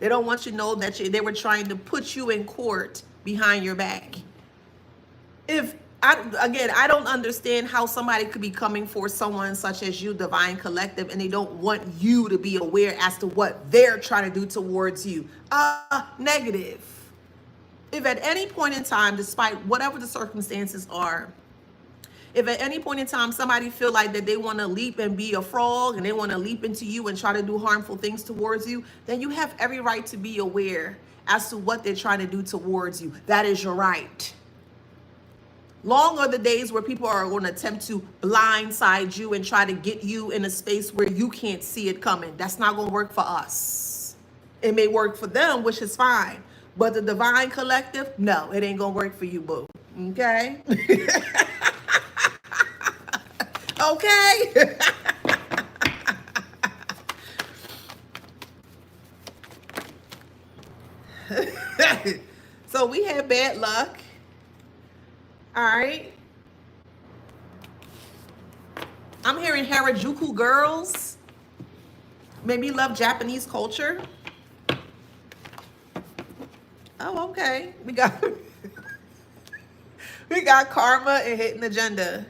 They don't want you to know that they were trying to put you in court behind your back. I don't understand how somebody could be coming for someone such as you, Divine Collective, and they don't want you to be aware as to what they're trying to do towards you. Negative. If at any point in time, despite whatever the circumstances are, if at any point in time somebody feel like that they want to leap and be a frog and they want to leap into you and try to do harmful things towards you, then you have every right to be aware as to what they're trying to do towards you. That is your right. Long are the days where people are going to attempt to blindside you and try to get you in a space where you can't see it coming. That's not going to work for us. It may work for them, which is fine. But the Divine Collective, no, it ain't going to work for you, boo. Okay? Okay? So we had bad luck. All right. I'm hearing Harajuku girls. Maybe love Japanese culture. Oh, okay. We got karma and hidden agenda.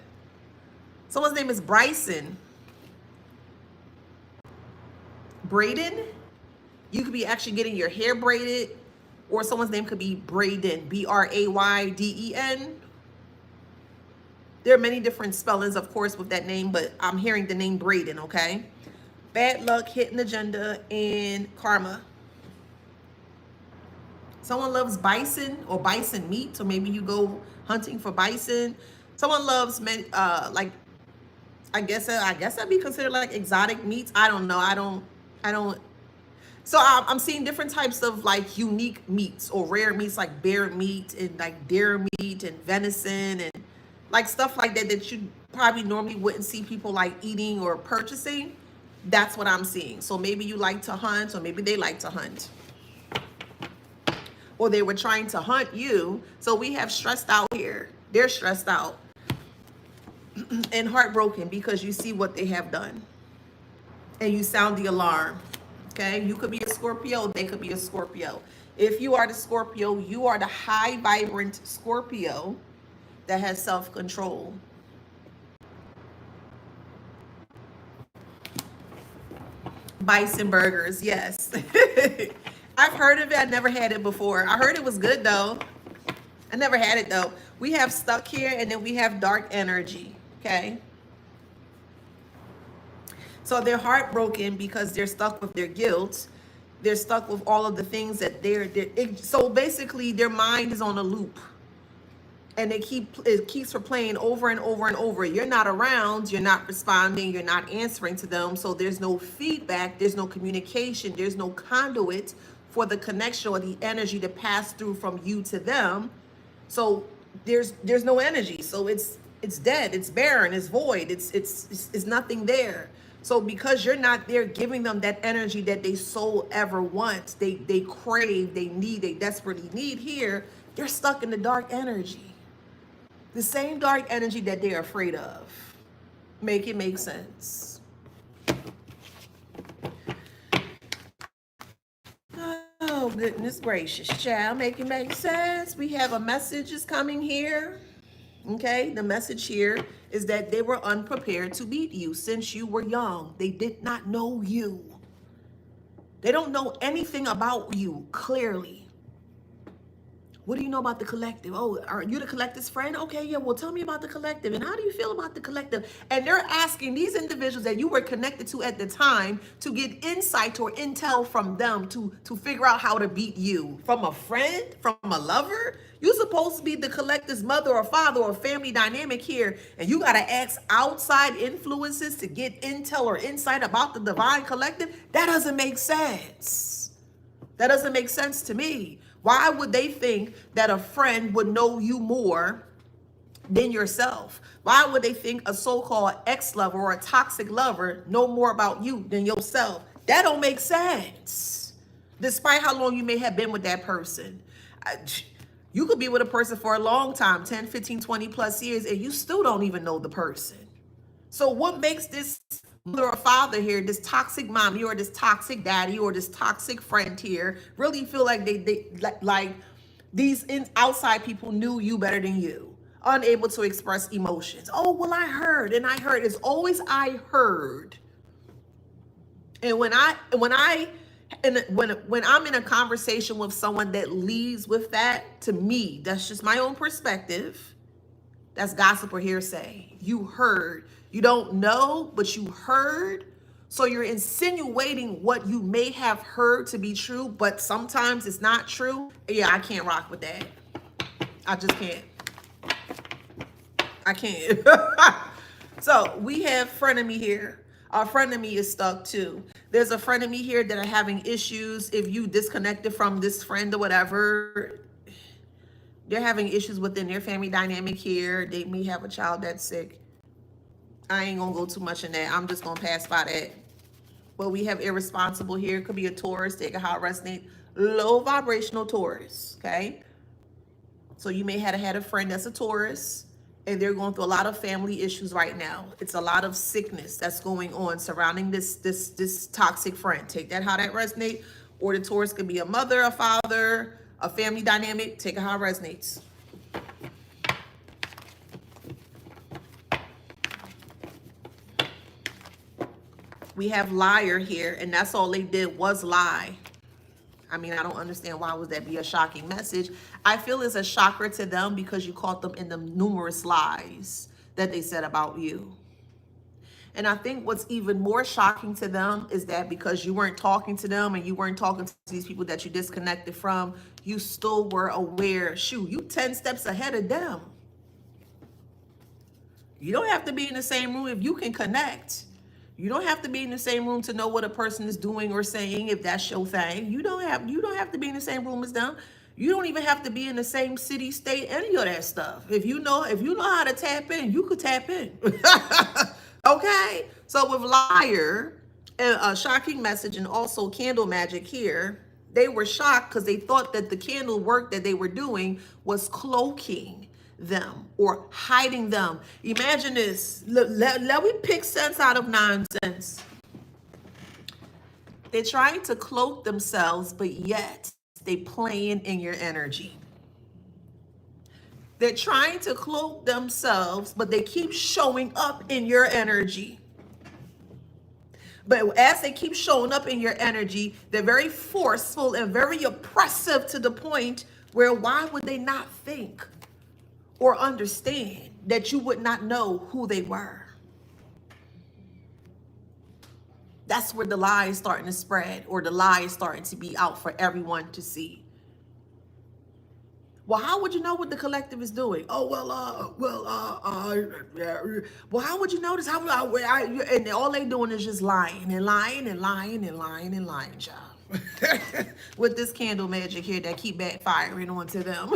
Someone's name is Bryson. Braden. You could be actually getting your hair braided, or someone's name could be Braden, Brayden. There are many different spellings, of course, with that name, but I'm hearing the name Braden, okay? Bad luck, hidden agenda, and karma. Someone loves bison or bison meat, so maybe you go hunting for bison. Someone loves like, I guess that'd be considered like exotic meats. I don't know. I don't. So I'm seeing different types of like unique meats or rare meats, like bear meat and like deer meat and venison and like stuff like that you probably normally wouldn't see people like eating or purchasing. That's what I'm seeing. So maybe you like to hunt, or maybe they like to hunt, or they were trying to hunt you. So we have stressed out here. They're stressed out and heartbroken because you see what they have done and you sound the alarm. Okay, you could be a Scorpio, they could be a Scorpio. If you are the Scorpio, you are the high vibrant Scorpio that has self-control. Bison burgers, yes. I've heard of it. I never had it before. I heard it was good though. I never had it though. We have stuck here, and then we have dark energy. Okay. So they're heartbroken because they're stuck with their guilt. They're stuck with all of the things that so basically their mind is on a loop. And it keeps replaying over and over and over. You're not around, you're not responding, you're not answering to them. So there's no feedback, there's no communication, there's no conduit for the connection or the energy to pass through from you to them. So there's no energy. So it's dead, it's barren, it's void, it's nothing there. So because you're not there giving them that energy that they so ever want, they crave, they need, they desperately need here, they're stuck in the dark energy. The same dark energy that they're afraid of. Make it make sense. Oh, goodness gracious, child. Make it make sense. We have a message is coming here. Okay, the message here is that they were unprepared to meet you since you were young. They did not know you. They don't know anything about you clearly. What do you know about the collective? Oh, are you the collective's friend? Okay, yeah, well, tell me about the collective. And how do you feel about the collective? And they're asking these individuals that you were connected to at the time to get insight or intel from them to figure out how to beat you. From a friend? From a lover? You're supposed to be the collective's mother or father or family dynamic here. And you got to ask outside influences to get intel or insight about the divine collective? That doesn't make sense. That doesn't make sense to me. Why would they think that a friend would know you more than yourself? Why would they think a so-called ex-lover or a toxic lover know more about you than yourself? That don't make sense. Despite how long you may have been with that person. You could be with a person for a long time, 10, 15, 20 plus years, and you still don't even know the person. So what makes this mother or father here, this toxic mommy or this toxic daddy or this toxic friend here, really feel like like these outside people knew you better than you, unable to express emotions? Oh, well, I heard, and I heard. It's always I heard. And when I'm in a conversation with someone that leads with that, to me, that's just my own perspective. That's gossip or hearsay. You heard. You don't know, but you heard. So you're insinuating what you may have heard to be true, but sometimes it's not true. Yeah, I can't rock with that. I just can't. I can't. So we have frenemy here. Our frenemy is stuck too. There's a frenemy here that are having issues. If you disconnected from this friend or whatever, they're having issues within their family dynamic here. They may have a child that's sick. I ain't gonna go too much in that. I'm just gonna pass by that. But we have irresponsible here. It could be a Taurus. Take it how it resonates. Low vibrational Taurus, okay? So you may have had a friend that's a Taurus, and they're going through a lot of family issues right now. It's a lot of sickness that's going on surrounding this toxic friend. Take that how that resonates. Or the Taurus could be a mother, a father, a family dynamic. Take it how it resonates. We have liar here, and that's all they did was lie. I mean, I don't understand why would that be a shocking message. I feel it's a shocker to them because you caught them in the numerous lies that they said about you. And I think what's even more shocking to them is that because you weren't talking to them and you weren't talking to these people that you disconnected from, you still were aware. Shoot, you 10 steps ahead of them. You don't have to be in the same room if you can connect. You don't have to be in the same room to know what a person is doing or saying if that's your thing. You don't have to be in the same room as them. You don't even have to be in the same city, state, any of that stuff. If you know how to tap in, you could tap in. Okay? So with liar, a shocking message, and also candle magic here, they were shocked because they thought that the candle work that they were doing was cloaking them or hiding them. Imagine this. Let me pick sense out of nonsense. They're trying to cloak themselves, but yet they playing in your energy. They're trying to cloak themselves, but they keep showing up in your energy. But as they keep showing up in your energy, they're very forceful and very oppressive to the point where why would they not think or understand that you would not know who they were? That's where the lie is starting to spread, or the lie is starting to be out for everyone to see. Well, how would you know what the collective is doing? Oh, well, how would you notice? And all they doing is just lying and lying and lying and lying and lying, child. With this candle magic here that keep backfiring onto them.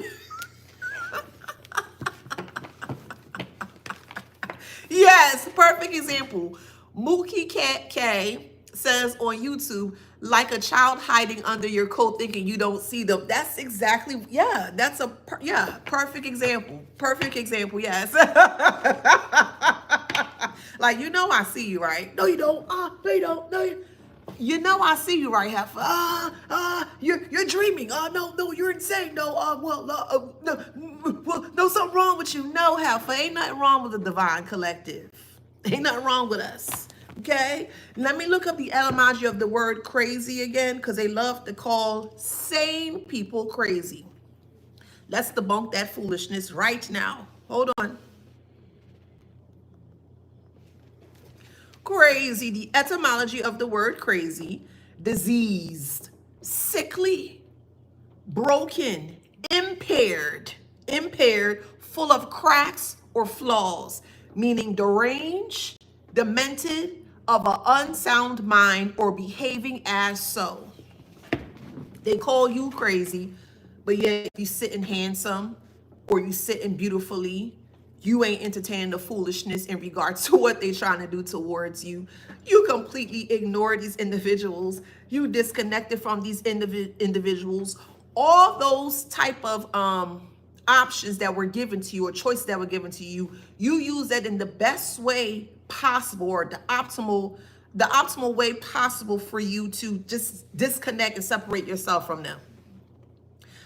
Yes, perfect example. Mookie Cat K says on YouTube, like a child hiding under your coat thinking you don't see them. That's exactly, yeah, that's a, perfect example. Perfect example, yes. Like, you know I see you, right? No, you don't. No, you don't. No, you know I see you, right, Heifer? You're dreaming. No, you're insane. No, no, something wrong with you. No, Heifer, ain't nothing wrong with the divine collective. Ain't nothing wrong with us. Okay, let me look up the etymology of the word crazy again, because they love to call sane people crazy. Let's debunk that foolishness right now. Hold on. Crazy, the etymology of the word crazy: diseased, sickly, broken, impaired, full of cracks or flaws, meaning deranged, demented, of an unsound mind, or behaving as so. They call you crazy, but yet you sitting handsome or you sitting beautifully. You ain't entertaining the foolishness in regards to what they trying to do towards you. You completely ignore these individuals. You disconnected from these individuals. All those type of options that were given to you, or choices that were given to you, you use that in the best way possible, or the optimal way possible for you to just disconnect and separate yourself from them.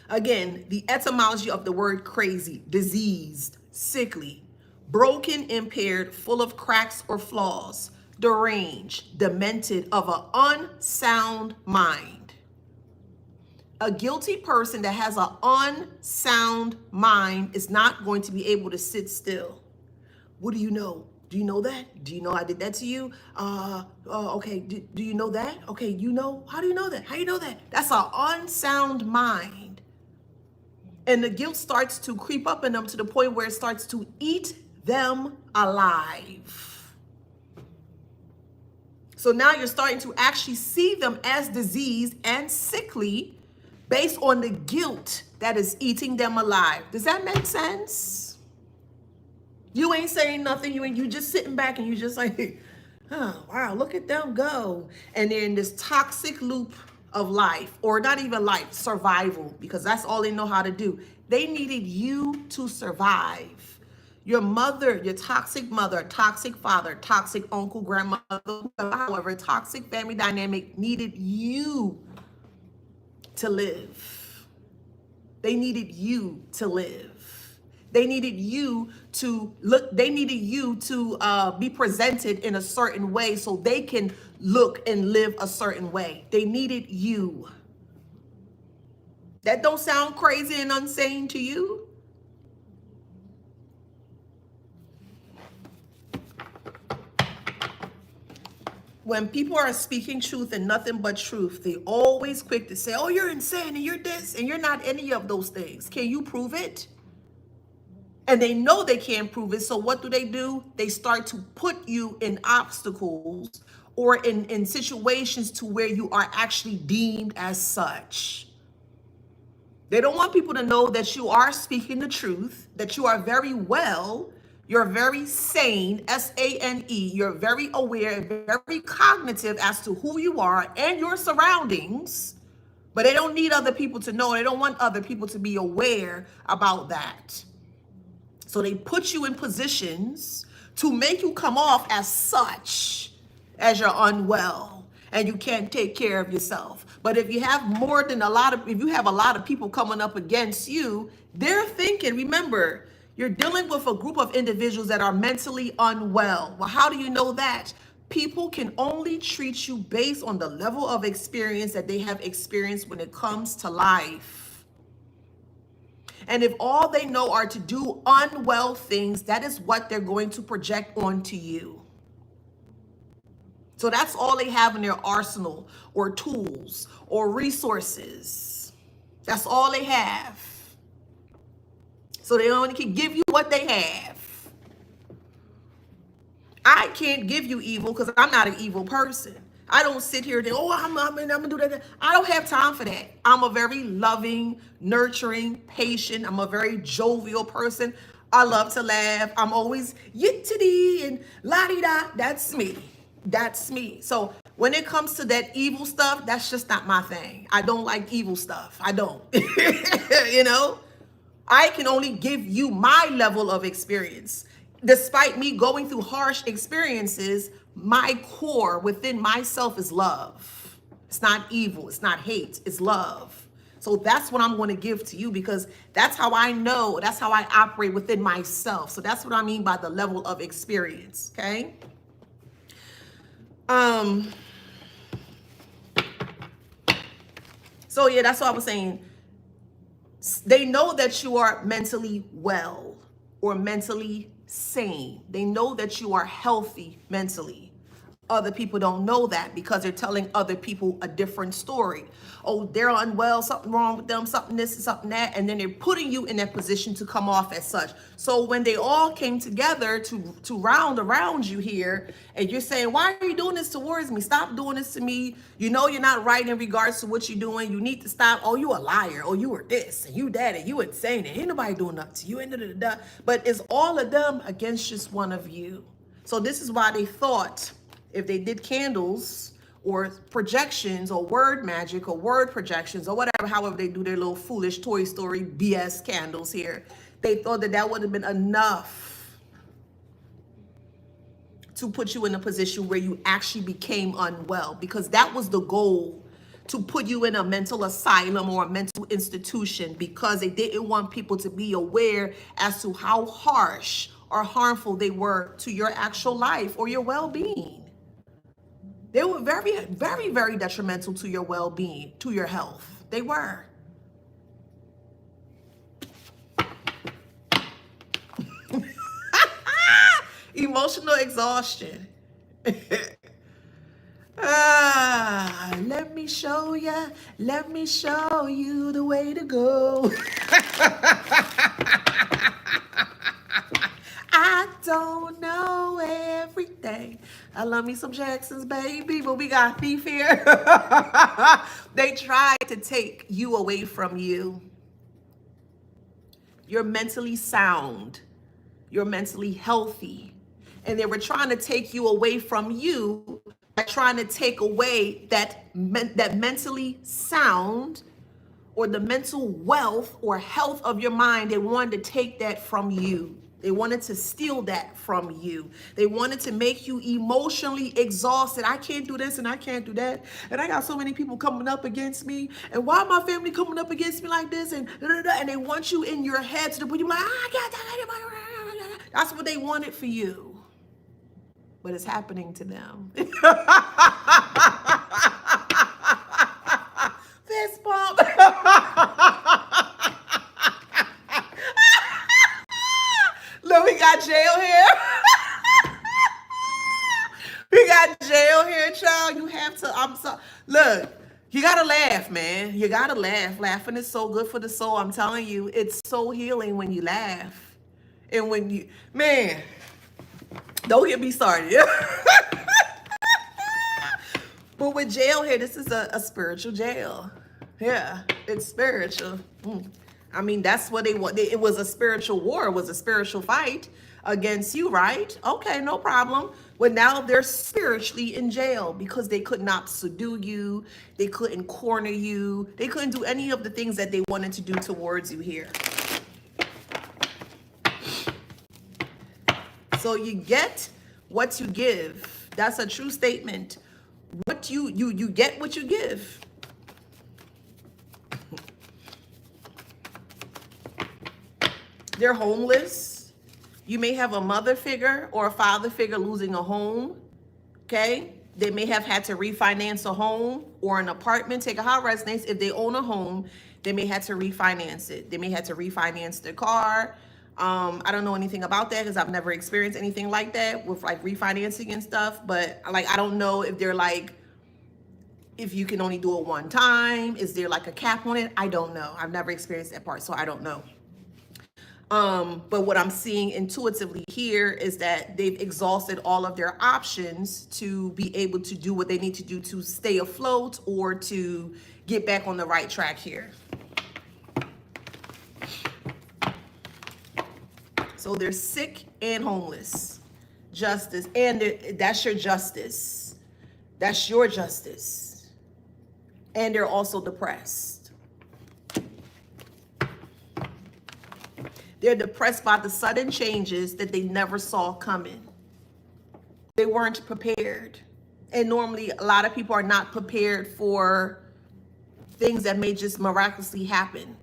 Again, the etymology of the word crazy: diseased, sickly, broken, impaired, full of cracks or flaws, deranged, demented, of an unsound mind. A guilty person that has an unsound mind is not going to be able to sit still. What do you know? Do you know that? Do you know I did that to you? Okay, do you know that? Okay, you know, how do you know that? How do you know that? That's an unsound mind. And the guilt starts to creep up in them to the point where it starts to eat them alive. So now you're starting to actually see them as diseased and sickly based on the guilt that is eating them alive. Does that make sense? You ain't saying nothing. You just sitting back and you just like, oh, wow, look at them go. And they're in this toxic loop of life, or not even life, survival, because that's all they know how to do. They needed you to survive. Your mother, your toxic mother, toxic father, toxic uncle, grandmother, however, toxic family dynamic needed you to live. They needed you to live. They needed you to look, they needed you to be presented in a certain way so they can look and live a certain way. They needed you. That don't sound crazy and insane to you? When people are speaking truth and nothing but truth, they always quick to say, oh, you're insane and you're this and you're not any of those things. Can you prove it? And they know they can't prove it. So what do? They start to put you in obstacles or in situations to where you are actually deemed as such. They don't want people to know that you are speaking the truth, that you are very well, you're very sane, S-A-N-E, you're very aware, very cognitive as to who you are and your surroundings, but they don't need other people to know. They don't want other people to be aware about that. So they put you in positions to make you come off as such, as you're unwell and you can't take care of yourself. But if you have if you have a lot of people coming up against you, they're thinking, remember, you're dealing with a group of individuals that are mentally unwell. Well, how do you know that? People can only treat you based on the level of experience that they have experienced when it comes to life. And if all they know are to do unwell things, that is what they're going to project onto you. So that's all they have in their arsenal or tools or resources. That's all they have. So they only can give you what they have. I can't give you evil because I'm not an evil person. I don't sit here and think, oh, I'm gonna do that. I don't have time for that. I'm a very loving, nurturing, patient. I'm a very jovial person. I love to laugh. I'm always yittity and la-di-da. That's me. That's me. So when it comes to that evil stuff, that's just not my thing. I don't like evil stuff. I don't. You know? I can only give you my level of experience. Despite me going through harsh experiences, my core within myself is love. It's not evil. It's not hate. It's love. So that's what I'm going to give to you because that's how I know. That's how I operate within myself. So that's what I mean by the level of experience. Okay. So yeah, that's what I was saying. They know that you are mentally well or mentally sane. They know that you are healthy mentally. Other people don't know that because they're telling other people a different story. Oh, they're unwell, something wrong with them, something this and something that. And then they're putting you in that position to come off as such. So when they all came together to round around you here, and you're saying, why are you doing this towards me? Stop doing this to me. You know you're not right in regards to what you're doing. You need to stop. Oh, you a liar. Oh, you were this and you that and you insane. And ain't nobody doing nothing to you. And But it's all of them against just one of you. So this is why they thought if they did candles or projections or word magic or word projections or whatever, however they do their little foolish Toy Story BS candles here, they thought that that would have been enough to put you in a position where you actually became unwell, because that was the goal, to put you in a mental asylum or a mental institution, because they didn't want people to be aware as to how harsh or harmful they were to your actual life or your well-being. They were very, very, very detrimental to your well-being, to your health. They were. Emotional exhaustion. Let me show you the way to go. I don't know everything. I love me some Jacksons, baby, but we got Thief here. They tried to take you away from you. You're mentally sound. You're mentally healthy. And they were trying to take you away from you by trying to take away that mentally sound or the mental wealth or health of your mind. They wanted to take that from you. They wanted to steal that from you. They wanted to make you emotionally exhausted. I can't do this and I can't do that. And I got so many people coming up against me. And why my family coming up against me like this? And they want you in your head to the point you're like, that's what they wanted for you. But it's happening to them. Fist bump. Look, we got jail here. We got jail here, child. You have to, look, you gotta laugh, man. You gotta laugh. Laughing is so good for the soul. I'm telling you, it's so healing when you laugh. And when you, man, don't get me started. But with jail here, this is a spiritual jail. Yeah, it's spiritual. I mean, that's what they want. It was a spiritual war. It was a spiritual fight against you, right? Okay, no problem. Well, now they're spiritually in jail because they could not subdue you. They couldn't corner you. They couldn't do any of the things that they wanted to do towards you here. So you get what you give. That's a true statement. What you get what you give. They're homeless. You may have a mother figure or a father figure losing a home. Okay? They may have had to refinance a home or an apartment. Take a high residence. If they own a home, they may have to refinance it. They may have to refinance their car. I don't know anything about that because I've never experienced anything like that with like refinancing and stuff. But like, I don't know if they're like, if you can only do it one time. Is there like a cap on it? I don't know. I've never experienced that part, so I don't know. But what I'm seeing intuitively here is that they've exhausted all of their options to be able to do what they need to do to stay afloat or to get back on the right track here. So they're sick and homeless. Justice, and that's your justice. That's your justice. And they're also depressed. They're depressed by the sudden changes that they never saw coming. They weren't prepared. And normally a lot of people are not prepared for things that may just miraculously happen.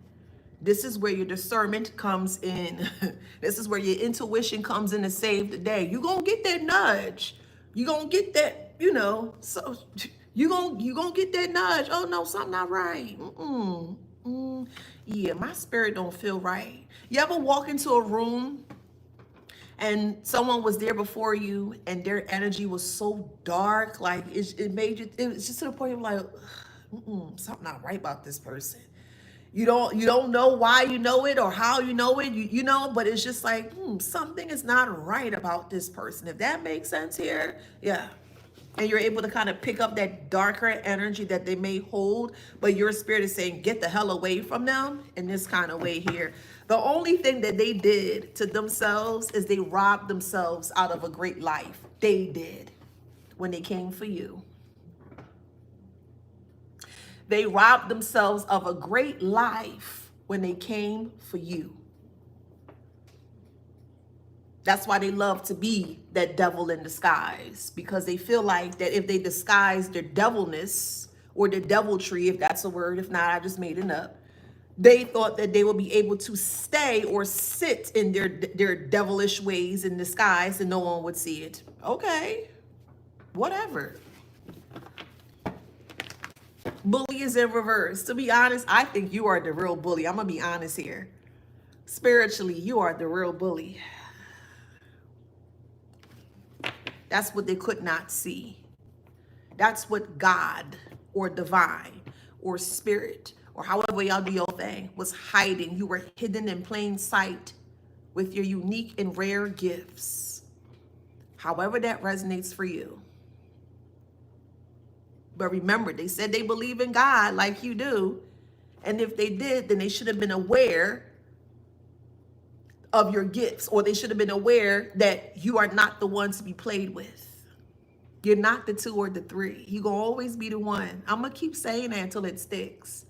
This is where your discernment comes in. This is where your intuition comes in to save the day. You're going to get that nudge. You're going to get that, so you're going to get that nudge. Oh, no, something not right. Yeah, my spirit don't feel right. You ever walk into a room and someone was there before you and their energy was so dark, like it made you, it was just to the point of like, something not right about this person. You don't know why you know it or how you know it, but it's just like, something is not right about this person. If that makes sense here, yeah. And you're able to kind of pick up that darker energy that they may hold, but your spirit is saying, get the hell away from them in this kind of way here. The only thing that they did to themselves is they robbed themselves out of a great life. They did when they came for you. They robbed themselves of a great life when they came for you. That's why they love to be that devil in disguise, because they feel like that if they disguise their devilness or their deviltry, if that's a word, if not, I just made it up. They thought that they would be able to stay or sit in their devilish ways in disguise and no one would see it. Okay, whatever. Bully is in reverse. To be honest, I think you are the real bully. I'm going to be honest here. Spiritually, you are the real bully. That's what they could not see. That's what God or divine or spirit or however y'all do your thing was hiding. You were hidden in plain sight with your unique and rare gifts. However that resonates for you. But remember, they said they believe in God like you do. And if they did, then they should have been aware of your gifts, or they should have been aware that you are not the one to be played with. You're not the 2 or the 3. You're going to always be the one. I'm going to keep saying that until it sticks.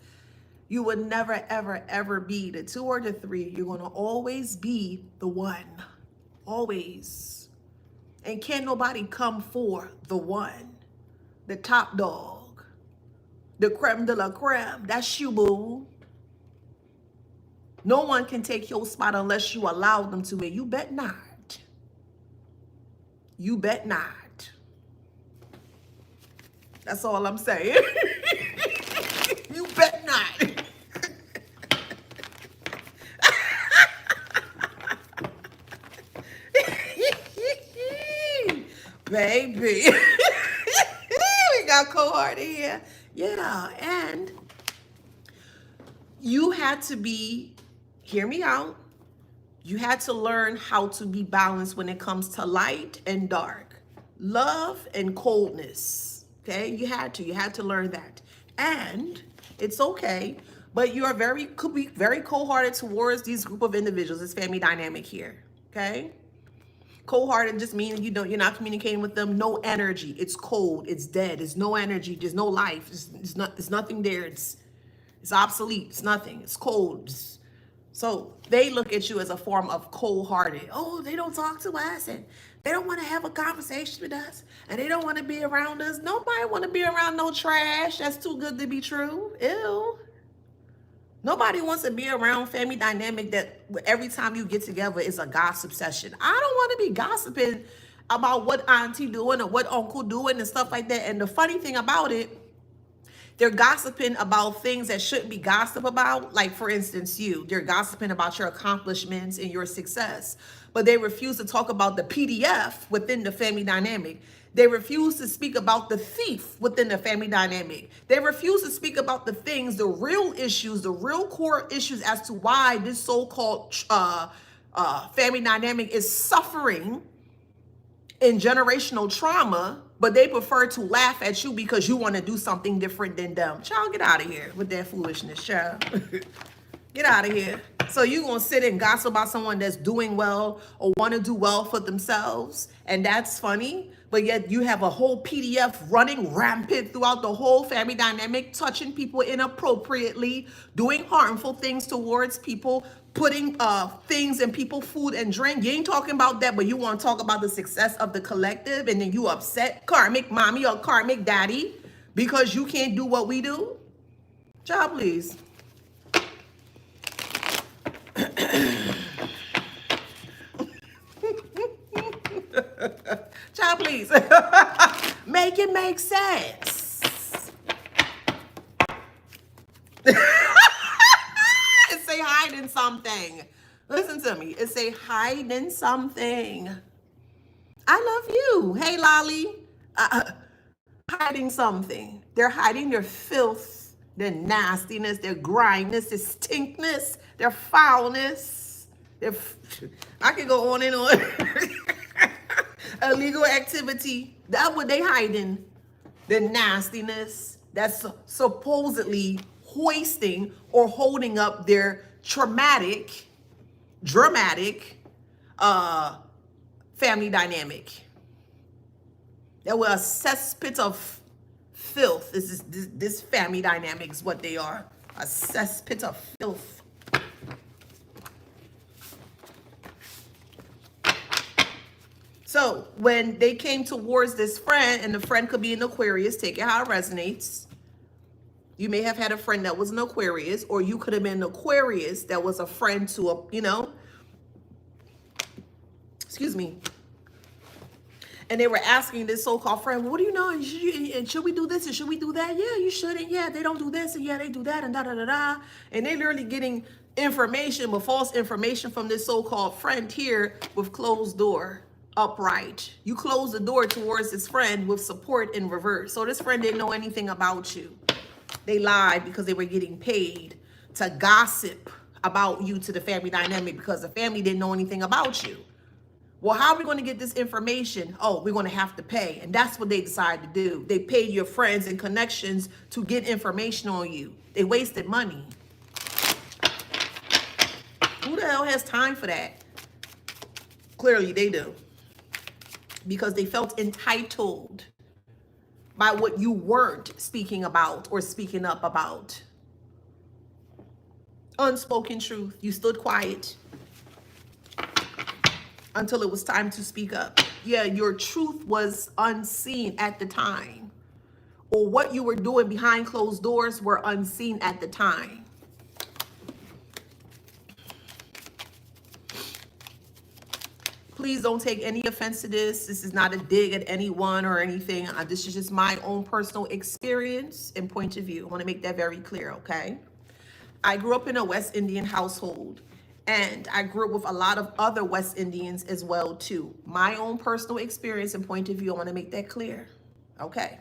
You would never, ever, ever be the 2 or the 3. You're going to always be the 1. Always. And can't nobody come for the 1. The top dog, the creme de la creme. That's you, boo. No one can take your spot unless you allow them to. And you bet not. You bet not. That's all I'm saying. You bet not. Baby. Got cold-hearted here. Yeah, and you had to be, hear me out, you had to learn how to be balanced when it comes to light and dark, love and coldness. Okay, you had to learn that. And It's okay. But you are could be very cold-hearted towards these group of individuals, this family dynamic here. Okay? Cold-hearted just means you're not communicating with them. No energy. It's cold. It's dead. There's no energy. There's no life. There's nothing there. It's obsolete. It's nothing. It's cold. So they look at you as a form of cold-hearted. Oh, they don't talk to us, and they don't want to have a conversation with us, and they don't want to be around us. Nobody want to be around no trash. That's too good to be true. Ew. Nobody wants to be around family dynamic that every time you get together is a gossip session. I don't want to be gossiping about what auntie doing or what uncle doing and stuff like that. And the funny thing about it, they're gossiping about things that shouldn't be gossip about. Like, for instance, they're gossiping about your accomplishments and your success, but they refuse to talk about the PDF within the family dynamic. They refuse to speak about the thief within the family dynamic. They refuse to speak about the things, the real issues, the real core issues as to why this so-called family dynamic is suffering in generational trauma, but they prefer to laugh at you because you want to do something different than them. Child, get out of here with that foolishness, child. Get out of here. So you gonna sit and gossip about someone that's doing well or want to do well for themselves, and that's funny, but yet you have a whole PDF running rampant throughout the whole family dynamic, touching people inappropriately, doing harmful things towards people, putting things in people's food and drink. You ain't talking about that, but you want to talk about the success of the collective, and then you upset karmic mommy or karmic daddy because you can't do what we do? Child, please. Child, please. Make it make sense. It say hiding something. Listen to me. It say hiding something. I love you. Hey, Lolly. Hiding something. They're hiding their filth, their nastiness, their grindness, their stinkness, their foulness. I could go on and on. Illegal activity. That's what they hiding. The nastiness that's supposedly hoisting or holding up their dramatic family dynamic. That were a cesspit of filth. This family dynamic is what they are. A cesspit of filth. So when they came towards this friend, and the friend could be an Aquarius, take it how it resonates. You may have had a friend that was an Aquarius, or you could have been an Aquarius that was a friend to a, excuse me. And they were asking this so-called friend, well, what do you know? And should we do this? And should we do that? Yeah, you should. And yeah, they don't do this. And yeah, they do that. And da-da-da-da. And they're literally getting information, but false information from this so-called friend here with closed door. Upright. You close the door towards this friend with support in reverse. So this friend didn't know anything about you. They lied because they were getting paid to gossip about you to the family dynamic because the family didn't know anything about you. Well, how are we going to get this information? Oh, we're going to have to pay. And that's what they decided to do. They paid your friends and connections to get information on you. They wasted money. Who the hell has time for that? Clearly they do. Because they felt entitled by what you weren't speaking about or speaking up about. Unspoken truth. You stood quiet until it was time to speak up. Yeah, your truth was unseen at the time. Or what you were doing behind closed doors were unseen at the time. Please don't take any offense to this. This is not a dig at anyone or anything. This is just my own personal experience and point of view. I want to make that very clear, okay? I grew up in a West Indian household, and I grew up with a lot of other West Indians as well, too. My own personal experience and point of view, I want to make that clear, okay?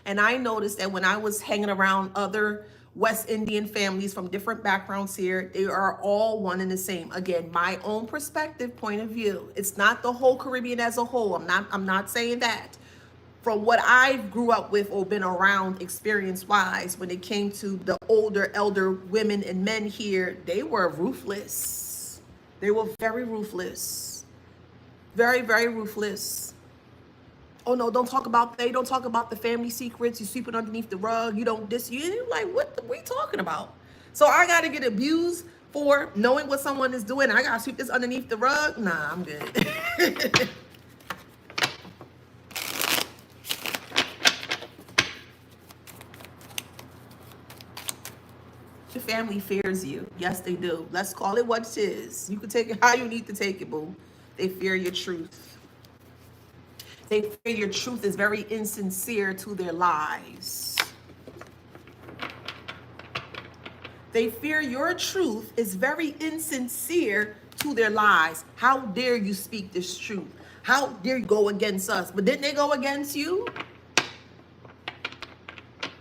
And I noticed that when I was hanging around other West Indian families from different backgrounds here, they are all one and the same. Again, my own perspective, point of view. It's not the whole Caribbean as a whole. I'm not saying that. from what I grew up with or been around experience-wise, when it came to the older, elder women and men here, they were ruthless. They were very ruthless. Very, very ruthless. Oh no, don't talk about the family secrets. You sweep it underneath the rug. You don't this. You like what we talking about? So I gotta get abused for knowing what someone is doing. I gotta sweep this underneath the rug. Nah, I'm good. Your family fears you. Yes, they do. Let's call it what it is. You can take it how you need to take it, boo. They fear your truth. They fear your truth is very insincere to their lies. They fear your truth is very insincere to their lies. How dare you speak this truth? How dare you go against us? But didn't they go against you?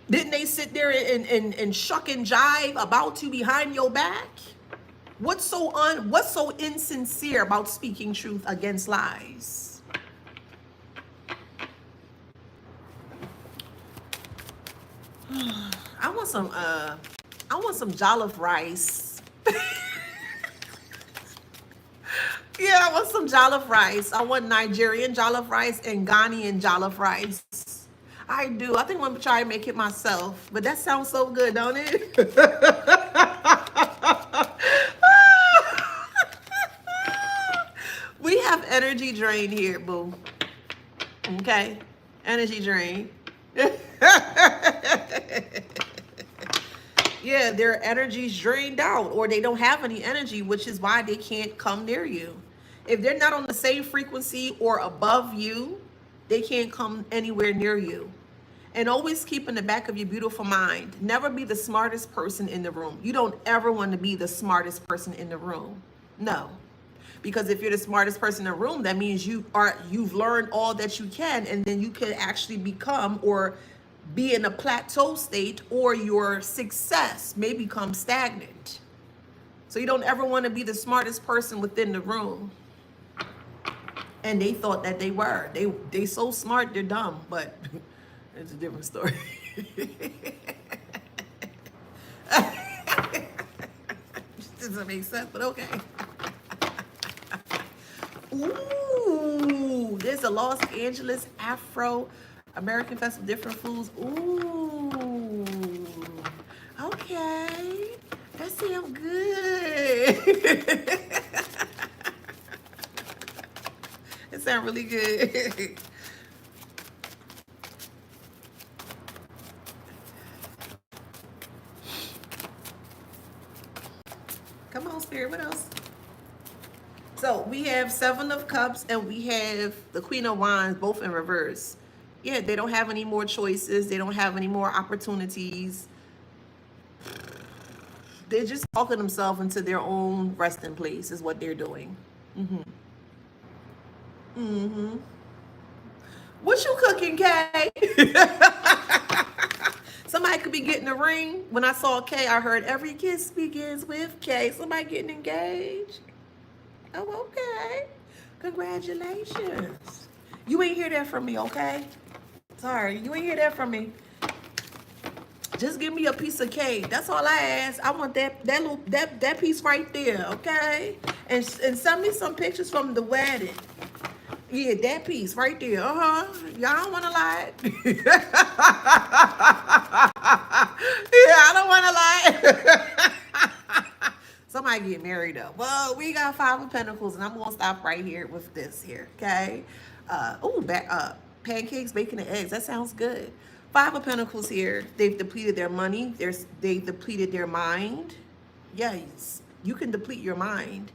Didn't they sit there and shuck and jive about you behind your back? What's so insincere about speaking truth against lies? I want some jollof rice. Yeah, I want some jollof rice. I want Nigerian jollof rice and Ghanaian jollof rice. I do. I think I'm gonna try and make it myself. But that sounds so good, don't it? We have energy drain here, boo. Okay? Energy drain. Yeah, their energy's drained out, or they don't have any energy, which is why they can't come near you. If they're not on the same frequency or above you, they can't come anywhere near you. And always keep in the back of your beautiful mind, never be the smartest person in the room. You don't ever want to be the smartest person in the room. No. Because if you're the smartest person in the room, that means you've learned all that you can, and then you can actually become or be in a plateau state, or your success may become stagnant. So you don't ever want to be the smartest person within the room. And they thought that they were. They so smart, they're dumb, but it's a different story. Doesn't make sense, but okay. Ooh, there's a Los Angeles Afro American Festival, different foods. Ooh, okay, that sounds good. It sounds really good. Come on, Spirit, what else? So we have Seven of Cups and we have the Queen of Wands, both in reverse. Yeah, they don't have any more choices. They don't have any more opportunities. They're just talking themselves into their own resting place is what they're doing. What you cooking, Kay? Somebody could be getting a ring. When I saw Kay, I heard every kiss begins with Kay. Somebody getting engaged. Oh, okay. Congratulations. You ain't hear that from me, okay? Sorry, you ain't hear that from me. Just give me a piece of cake. That's all I ask. I want that piece right there, okay? And send me some pictures from the wedding. Yeah, that piece right there. Y'all don't want to lie. Yeah, I don't want to lie. Somebody get married up. Well, we got Five of Pentacles, and I'm gonna stop right here with this here, okay? Back up. Pancakes, bacon, and eggs. That sounds good. Five of Pentacles here. They've depleted their money. They've depleted their mind. Yes, you can deplete your mind.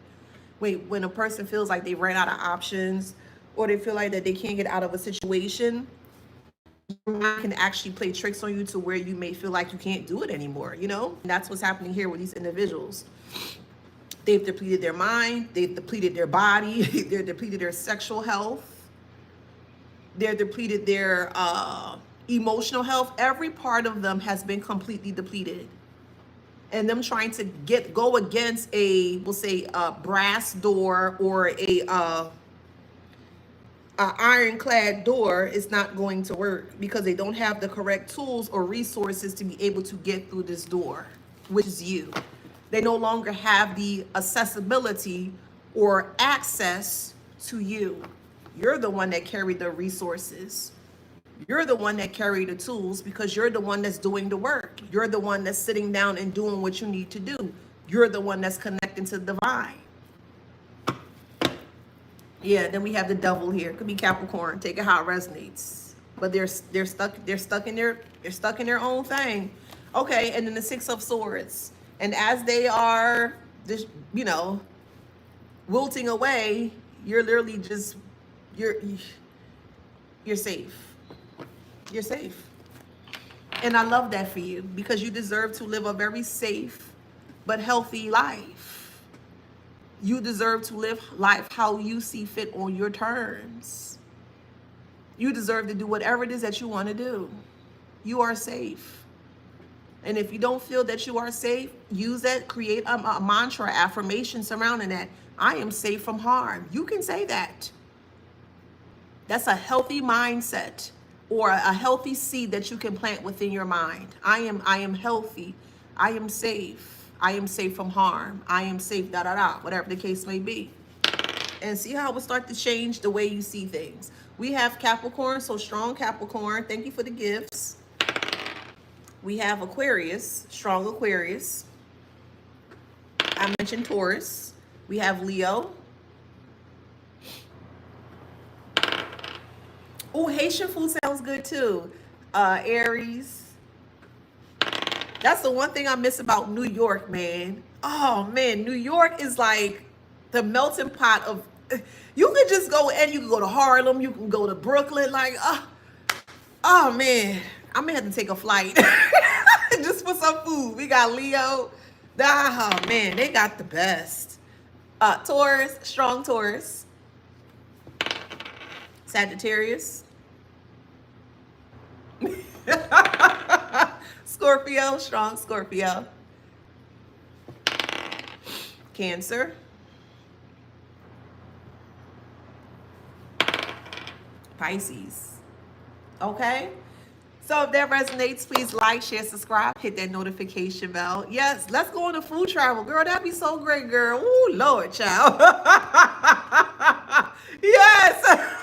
When a person feels like they ran out of options, or they feel like that they can't get out of a situation, your mind can actually play tricks on you to where you may feel like you can't do it anymore, you know? And that's what's happening here with these individuals. They've depleted their mind. They've depleted their body. They're depleted their sexual health. They're depleted their emotional health. Every part of them has been completely depleted. And them trying to go against we'll say a brass door or an ironclad door is not going to work because they don't have the correct tools or resources to be able to get through this door, which is you. They no longer have the accessibility or access to you. You're the one that carried the resources. You're the one that carry the tools because you're the one that's doing the work. You're the one that's sitting down and doing what you need to do. You're the one that's connecting to the divine. Yeah, then we have the devil here. Could be Capricorn. Take it how it resonates. But they're stuck in their own thing. Okay, and then the Six of Swords. And as they are just, wilting away, you're literally just you're safe. You're safe. And I love that for you because you deserve to live a very safe but healthy life. You deserve to live life how you see fit on your terms. You deserve to do whatever it is that you want to do. You are safe. And if you don't feel that you are safe, use that, create a mantra, affirmation surrounding that. I am safe from harm. You can say that. That's a healthy mindset or a healthy seed that you can plant within your mind. I am healthy. I am safe. I am safe from harm. I am safe, whatever the case may be. And see how it will start to change the way you see things. We have Capricorn, so strong Capricorn. Thank you for the gifts. We have Aquarius, strong Aquarius. I mentioned Taurus. We have Leo. Oh, Haitian food sounds good too. Aries. That's the one thing I miss about New York, man. Oh man, New York is like the melting pot of. You can just go and you can go to Harlem. You can go to Brooklyn. Like, oh man, I'm gonna have to take a flight just for some food. We got Leo. Oh man, they got the best. Taurus, strong Taurus. Sagittarius. Scorpio, strong Scorpio. Cancer. Pisces. Okay? So if that resonates, please like, share, subscribe, hit that notification bell. Yes, let's go on a food travel. Girl, that'd be so great, girl. Ooh, Lord, child. Yes.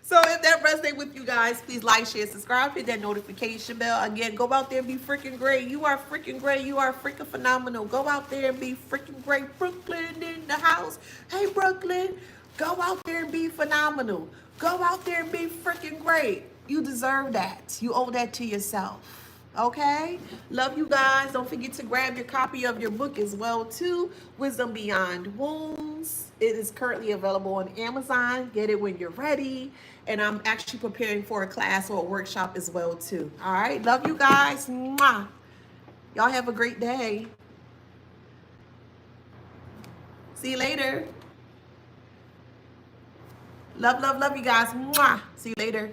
So if that resonates with you guys, please like, share, subscribe, hit that notification bell. Again, go out there and be freaking great. You are freaking great. You are freaking phenomenal. Go out there and be freaking great. Brooklyn in the house. Hey, Brooklyn, go out there and be phenomenal. Go out there and be freaking great. You deserve that. You owe that to yourself. Okay? Love you guys. Don't forget to grab your copy of your book as well, too. Wisdom Beyond Wounds. It is currently available on Amazon. Get it when you're ready. And I'm actually preparing for a class or a workshop as well, too. All right? Love you guys. Mwah. Y'all have a great day. See you later. Love, love, love you guys. Mwah. See you later.